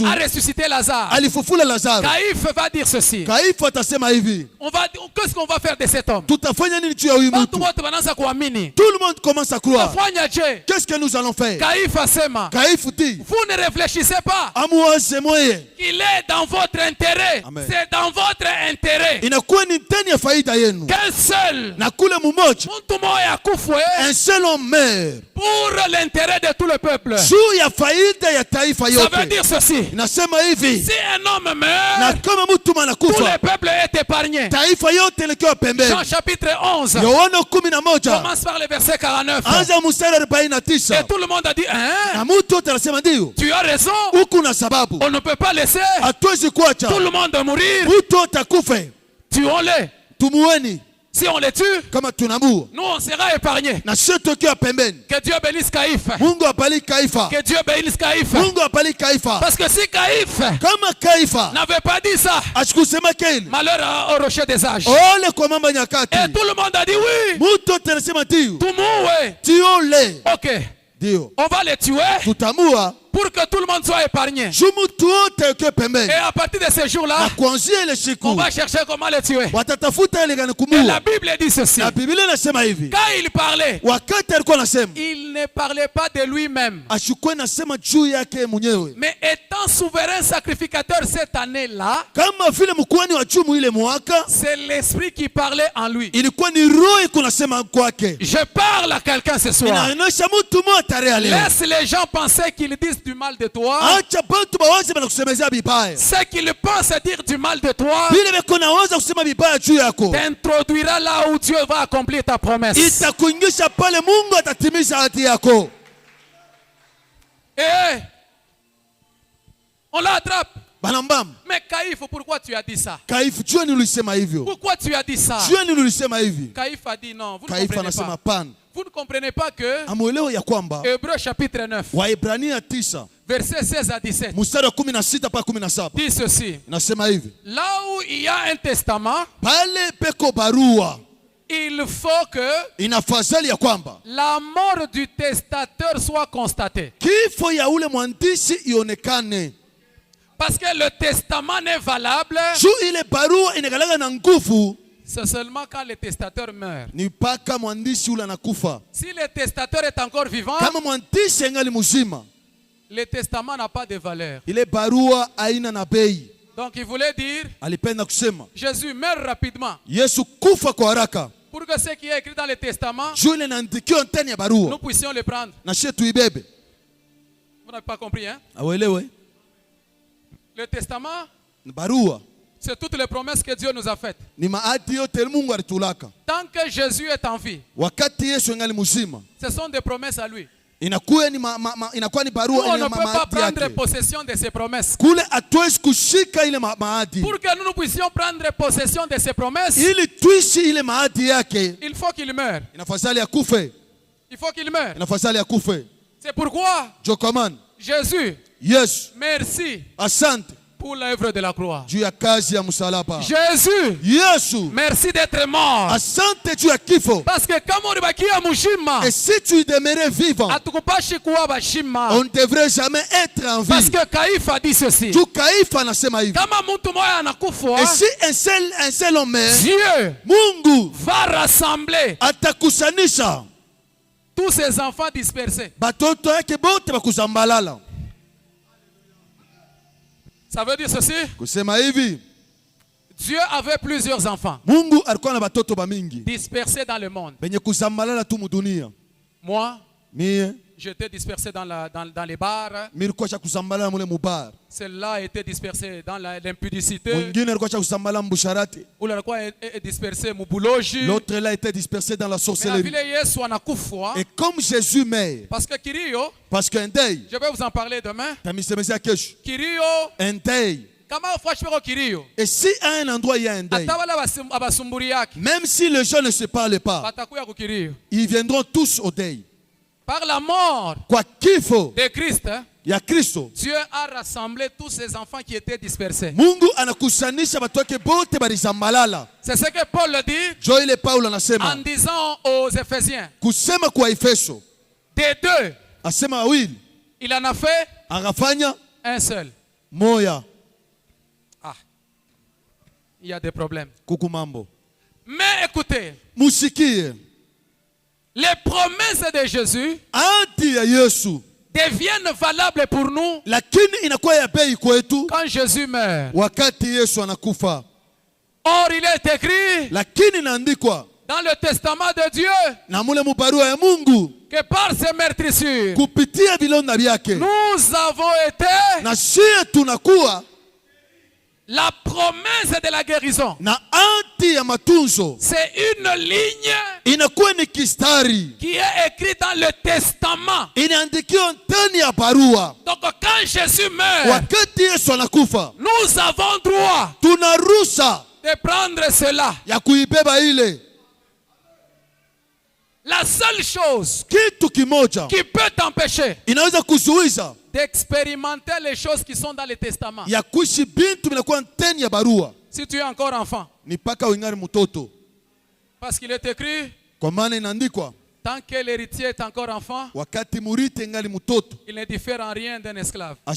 F: a ressuscité Lazare, Caïphe va dire ceci. Qu'est-ce qu'on va faire de cet homme? Tout
A: le monde commence à croire. Qu'est-ce que nous allons faire?
F: Caïphe dit, vous ne réfléchissez pas qu'il est dans votre intérêt. C'est dans votre intérêt qu'un seul
A: un seul homme meurt
F: pour l'intérêt de tout le peuple.
A: Ça
F: veut dire ceci. Si un homme meurt, tout le peuple est épargné. Jean chapitre 11 commence par le verset 49. Et tout le monde a dit, hein? Tu as raison. On ne peut pas laisser tout le monde mourir. Tuons-les. Si on les tue, nous on sera épargnés. Que Dieu bénisse Caïphe. Que Dieu bénisse Caïphe. Parce que si Caïphe n'avait pas dit ça, malheur au rocher des âges. Et tout le monde a dit oui. Ok. On va les tuer pour que tout le monde soit épargné. Et à partir de ce jour-là, on va chercher comment les tuer. Et la Bible dit ceci. Quand il parlait, il ne parlait pas de lui-même. Mais étant souverain sacrificateur cette année-là, c'est l'Esprit qui parlait en lui. Je parle à quelqu'un ce soir. Laisse les gens penser qu'ils disent du mal de toi. Ce qu'ils pensent dire du mal de toi t'introduira là où Dieu va accomplir ta promesse. Et on l'attrape. Mais Caïphe, pourquoi tu as dit ça? Pourquoi tu as dit ça? Caïphe a dit non, vous ne comprenez pas. Vous ne comprenez pas que Hébreux chapitre 9 verset 16 à 17 dit ceci. Là où il y a un testament, il faut que la mort du testateur soit constatée. Parce que le testament n'est valable. C'est seulement quand le testateur meurt. Si le testateur est encore vivant, le testament n'a pas de valeur. Donc il voulait dire, Jésus meurt rapidement. Pour que ce qui est écrit dans le testament, nous puissions le prendre. Vous n'avez pas compris, hein? Le testament, c'est toutes les promesses que Dieu nous a faites. Tant que Jésus est en vie, ce sont des promesses à lui.
C: inakuwa ni barua.
F: On ne peut pas prendre possession de ses promesses.
C: Kule hatuwezi kushika ile maadi.
F: Pour que nous puissions prendre possession de ses promesses,
C: ili tuishi ile maadi yake,
F: il faut qu'il meure.
C: Inafadhali akufe.
F: Il faut qu'il meure.
C: Inafadhali akufe.
F: C'est pourquoi Jésus,
C: yes,
F: merci,
C: asante
F: pour l'œuvre de la croix.
C: Juu ya kazi ya msalaba.
F: Jésus,
C: Yesu,
F: merci d'être mort.
C: Asante juu ya kifo.
F: Parce que kama ulibakia mshima,
C: et si tu demeurais vivant,
F: hatukupashi kuwa bashima.
C: On ne devrait jamais être en vie.
F: Parce que Caïphe dit ceci.
C: Juu Caïphe anasema hivi.
F: Kama mtu mmoja anakufa,
C: et si un seul homme,
F: Dieu,
C: Mungu,
F: va rassembler,
C: atakusanisha
F: tous ses enfants dispersés.
C: Batoto yake bote bakuzambalala.
F: Ça veut dire ceci.
C: Kusema hivi,
F: Dieu avait plusieurs enfants.
C: Mungu alikuwa na batoto bamingi
F: dispersés dans le monde.
C: Benye kuzambalala tu mudunia.
F: Moi,
C: mie
F: j'étais dispersé dans les bars.
C: Milikuwa cha kuzambalala mule mubar.
F: Celle-là était dispersée dans l'impudicité.
C: Mwingine alikuwa cha kuzambalala mbusharati.
F: Ou alikuwa dispersé mubuloji.
C: L'autre là était dispersé dans la sorcellerie.
F: Et
C: comme Jésus meurt, parce qu'un deuil,
F: je vais vous en parler demain. Kirio,
C: un deuil. Et si à un endroit il y a un deuil, même si les gens ne se parlent pas, ils viendront tous au deuil.
F: Par la mort
C: de
F: Christ,
C: ya Kristo,
F: Dieu a rassemblé tous ces enfants qui étaient dispersés.
C: Mungu anakusanisha batoke bote balizambalala.
F: C'est ce que Paul dit
C: Joel Paulo anasema,
F: en disant aux Éphésiens,
C: kusema kwa Efeso,
F: des deux,
C: asema wawili,
F: il en a fait
C: akafanya
F: un seul.
C: Moya.
F: Il y a des problèmes.
C: Kukumambo.
F: Mais écoutez,
C: musikie,
F: les promesses de Jésus deviennent valables pour nous quand Jésus meurt. Or, il est écrit dans le testament de Dieu que par ses meurtrissures, nous avons été la promesse de la guérison. C'est une ligne qui est écrite dans le testament. Donc quand Jésus meurt, nous avons droit de prendre cela. La seule chose qui peut t'empêcher d'expérimenter les choses qui sont dans le testament, si tu es encore enfant, parce qu'il est écrit, tant que l'héritier est encore enfant, il ne diffère en rien d'un esclave. Mais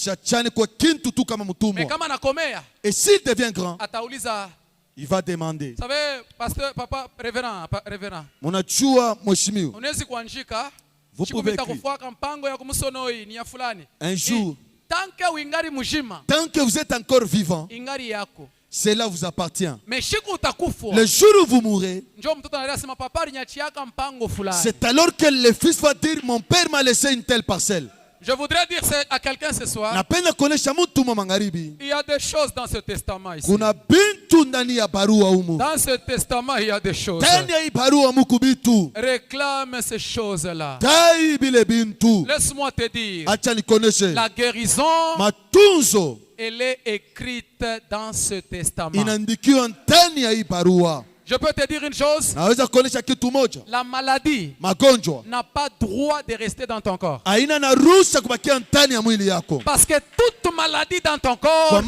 F: comme
C: et s'il devient grand, il va demander.
F: Vous savez, pasteur, papa, révérend.
C: Vous pouvez écrire. Un jour, tant que vous êtes encore vivant, cela vous appartient. Le jour où vous mourrez, c'est alors que le fils va dire, mon père m'a laissé une telle parcelle.
F: Je voudrais dire à quelqu'un ce soir, il y a des choses dans ce testament ici. Dans ce testament, il y a des choses. Réclame ces choses-là. Laisse-moi te dire, la guérison, elle est écrite dans ce testament. Je peux te dire une chose, la maladie n'a pas droit de rester dans ton corps. Parce que toute maladie dans ton corps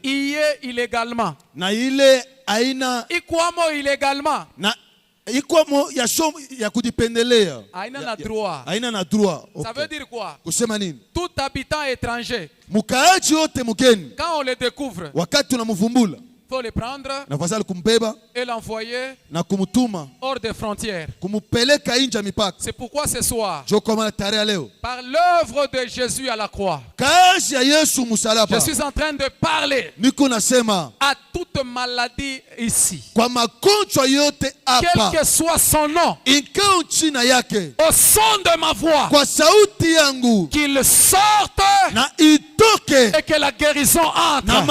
F: y est illégalement. Ikwamo illégalement. Haina na droit. Ça veut dire quoi? Tout habitant étranger, quand on le découvre, il faut le prendre et l'envoyer hors des frontières. C'est pourquoi ce soir, par l'œuvre de Jésus à la croix, je suis en train de parler à toute maladie ici, quel que soit son nom, au son de ma voix, qu'il sorte et que la guérison entre.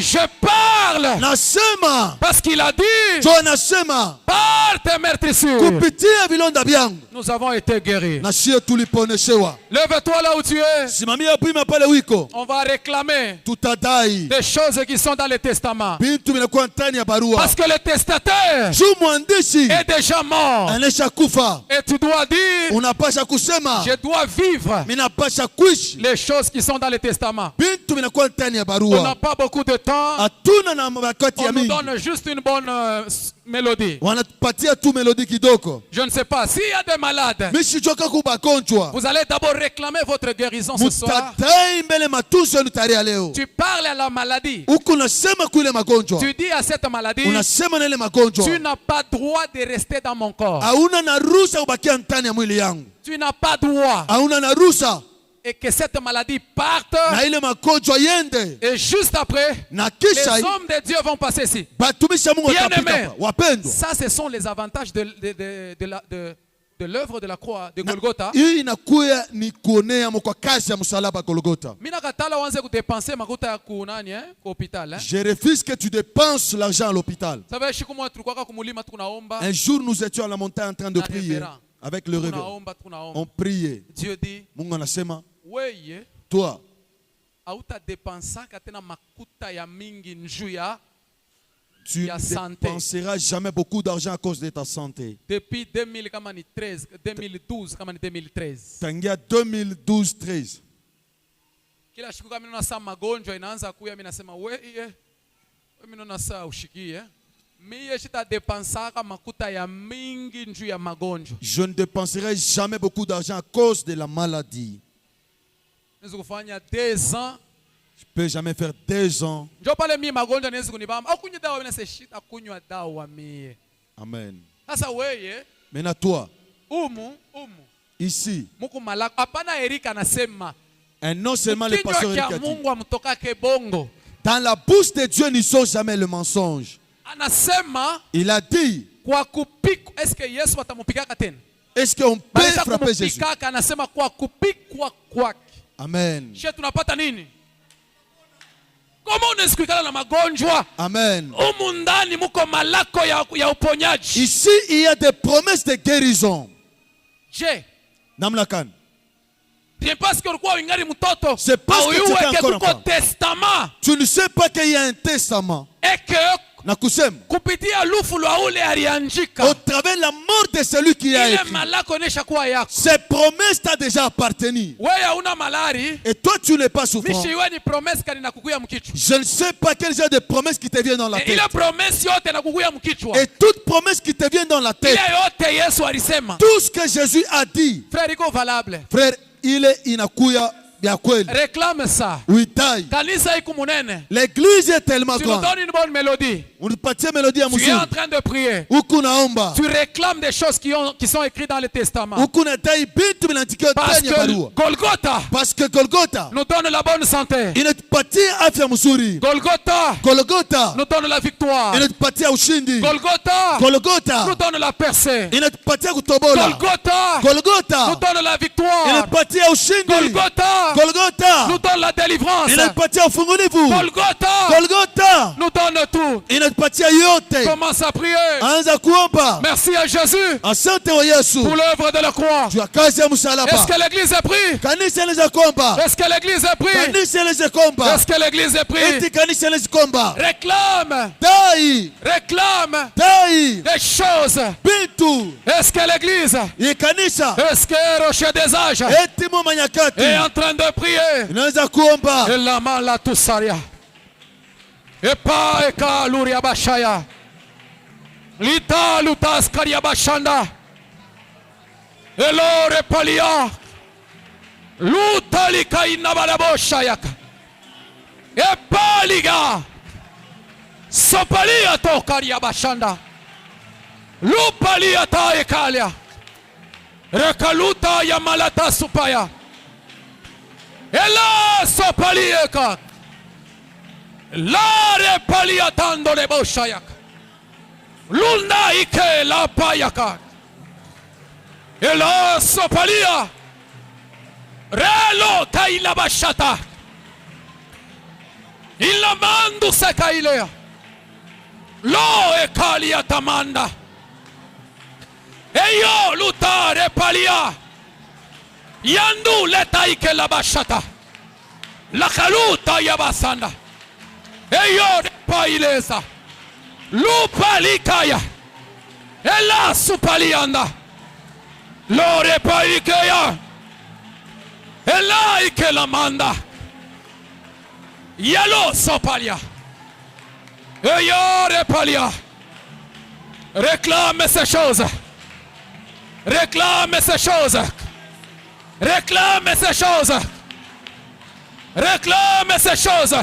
F: Je parle parle.
A: Nasema.
F: Parce qu'il a dit.
A: Jo nasema.
F: Par tes meurtrissures.
A: Kupitia vilonda vyangu.
F: Nous avons été guéris.
A: Na shie tuliponeshewa.
F: Lève-toi là où tu es.
A: Simamia pima pale wiko.
F: On va réclamer.
A: Tutadai.
F: Des choses qui sont dans le testament.
A: Bintu vinakuwa ndani ya barua.
F: Parce que le testateur.
A: Ju mwandishi.
F: Est déjà mort.
A: Anesha kufa.
F: Et tu dois dire.
A: Unapasha kusema.
F: Je dois vivre.
A: Minapasha kuishi.
F: Les choses qui sont dans le testament.
A: Bintu vinakuwa ndani ya barua.
F: On n'a pas beaucoup de temps.
A: Atuna na wakati ya
F: mingi.
A: mingi.
F: On nous donne juste une bonne mélodie.
A: Wanatupatia tu mélodie kidogo.
F: Je ne sais pas s'il y a des malades.
A: Mishichoka kubagonjwa.
F: Vous allez d'abord réclamer votre guérison ce soir.
A: Mbele matunzo yenu tarehe leo.
F: Tu parles à la maladie.
A: Huku unasema kule magonjwa.
F: Tu dis à cette maladie.
A: Unasema na ile magonjwa.
F: Tu n'as pas droit de rester dans mon corps.
A: Hauna na ruhusa kubakia ndani ya mwili yangu.
F: Tu n'as pas droit.
A: Hauna na ruhusa.
F: Et que cette maladie parte.
A: Na ile magonjwa yende.
F: Et juste après,
A: na kisha
F: les hommes de Dieu vont passer ici.
A: Batumisha Mungu watapita hapa. Wapendwa.
F: Ça, ce sont les avantages de l'œuvre de la croix de Golgotha.
A: Hii inakuwa ni kuonea kwa kazi ya msalaba Golgotha.
F: Mimi nakatala uanze kudepenser makuta ya kunani hôpital.
A: Je refuse que tu dépenses l'argent à l'hôpital.
F: Ça veut siku moja tulikuwa kumulima tunaomba.
A: Un jour nous étions à la montagne en train de prier avec le révérend. On priait.
F: Dieu dit,
A: Mungu anasema,
F: wewe
A: toi
F: hautadepensaka tena makuta ya mingi njuu ya
A: tu ne dépenseras jamais beaucoup d'argent à cause de ta santé.
F: Depuis 2012 kama ni 2013.
A: Tangia 2012-13.
F: Kila siku kama mimi nasa magonjwa inaanza kuya, mimi nasema wewe mimi nasa ushikie. Mimi sitadepensaka makuta ya mingi njuu ya magonjwa.
A: Je ne dépenserai jamais beaucoup d'argent à cause de la maladie.
F: Naweza kufanya 2 ans.
A: Je peux jamais faire 2 ans.
F: Ndio pale mimi magonjwa naweza kunibamba. Au kunywa dawa mimi nasema kunywa dawa mimi.
A: Amen.
F: Sasa wewe,
A: maintenant toi,
F: ici, muko malako. Hapana, Erika anasema.
A: Et non seulement les pasteurs Eric a dit.
F: Mungu amtokake bongo.
A: Dans la bouche de Dieu n'y sont jamais le mensonge.
F: Anasema.
A: Il a dit.
F: Kwa kupikwa, est-ce que Yesu atamupikaka tena?
A: Est-ce qu'on peut frapper Jésus?
F: Anasema kwa kupikwa kwake.
A: Amen.
F: Je tunapata nini? Comment unasikikala na magonjwa?
A: Amen.
F: Humu ndani muko malako ya uponyaji.
A: Ici il y a des promesses de guérison.
F: Je.
A: Namna kan.
F: Bien parce que ulikuwa ingari mtoto.
A: C'est parce que tu es encore enfant.
F: Testament.
A: Tu ne sais pas qu'il y a un testament.
F: Et que
A: na kusema
F: kupitia lufu lwa ule alianjika.
A: Au travers la mort de celui qui a écrit.
F: Ile malako onesha kuwa yako.
A: Ces promesses t'ont déjà appartenu.
F: Wewe una malari.
A: Et toi tu n'es pas souffrant.
F: Mishiwe ni promesse kani nakukuya mkichwa.
A: Je ne sais pas quel genre de promesse qui te vient dans la tête.
F: Ile promesse yote nakukuya mkichwa.
A: Et toute promesse qui te vient dans la tête.
F: Ile yote Yesu alisema.
A: Tout ce que Jésus a dit.
F: Frère iko valable.
A: Frère, il est inakuya.
F: Réclame ça.
A: L'église est tellement grande.
F: Tu nous donnes une bonne mélodie. Tu es en train de prier. Tu réclames des choses qui sont écrites dans le testament.
A: Parce que Golgotha
F: nous donne la bonne santé.
A: Golgotha
F: nous donne la victoire. Golgotha nous donne la percée. Golgotha nous donne la victoire. Golgotha nous donne la délivrance. Golgotha nous donne tout. Commence à prier. Merci à Jésus pour l'œuvre de la croix. Est-ce que l'église est prise? Est-ce que l'église est prise? Est-ce que l'église est prise? Réclame des choses. Est-ce que l'église? Est-ce que Rocher des âges est en train de prier? Et la mala tusaria. Et pas eka luria bashaya. Lita lutas karia bashanda. Et l'ore palia. Lutalika inabalaboshayak. Et pas liga. Sopalia to karia bashanda. Lupalia ta ekalia. Rekaluta ya malata supaya. Ela sopalieka. La repaliatando de boshayak. Luna ike la payaka. Ela sopalia. Relo taila bashata. Ila mandu sekailea. Lo ekalia tamanda. Eyo lutare palia. Yandu letaike la bashata. La kaluta yabasanda. Eyo de pailesa. Lupalikaya. Ela supalianda. Lore paikaya. Ela ike la manda. Yalo sopalia. Eyo repalia. Réclame ces choses. Réclame ces choses. Réclame ces choses. Réclame ces choses.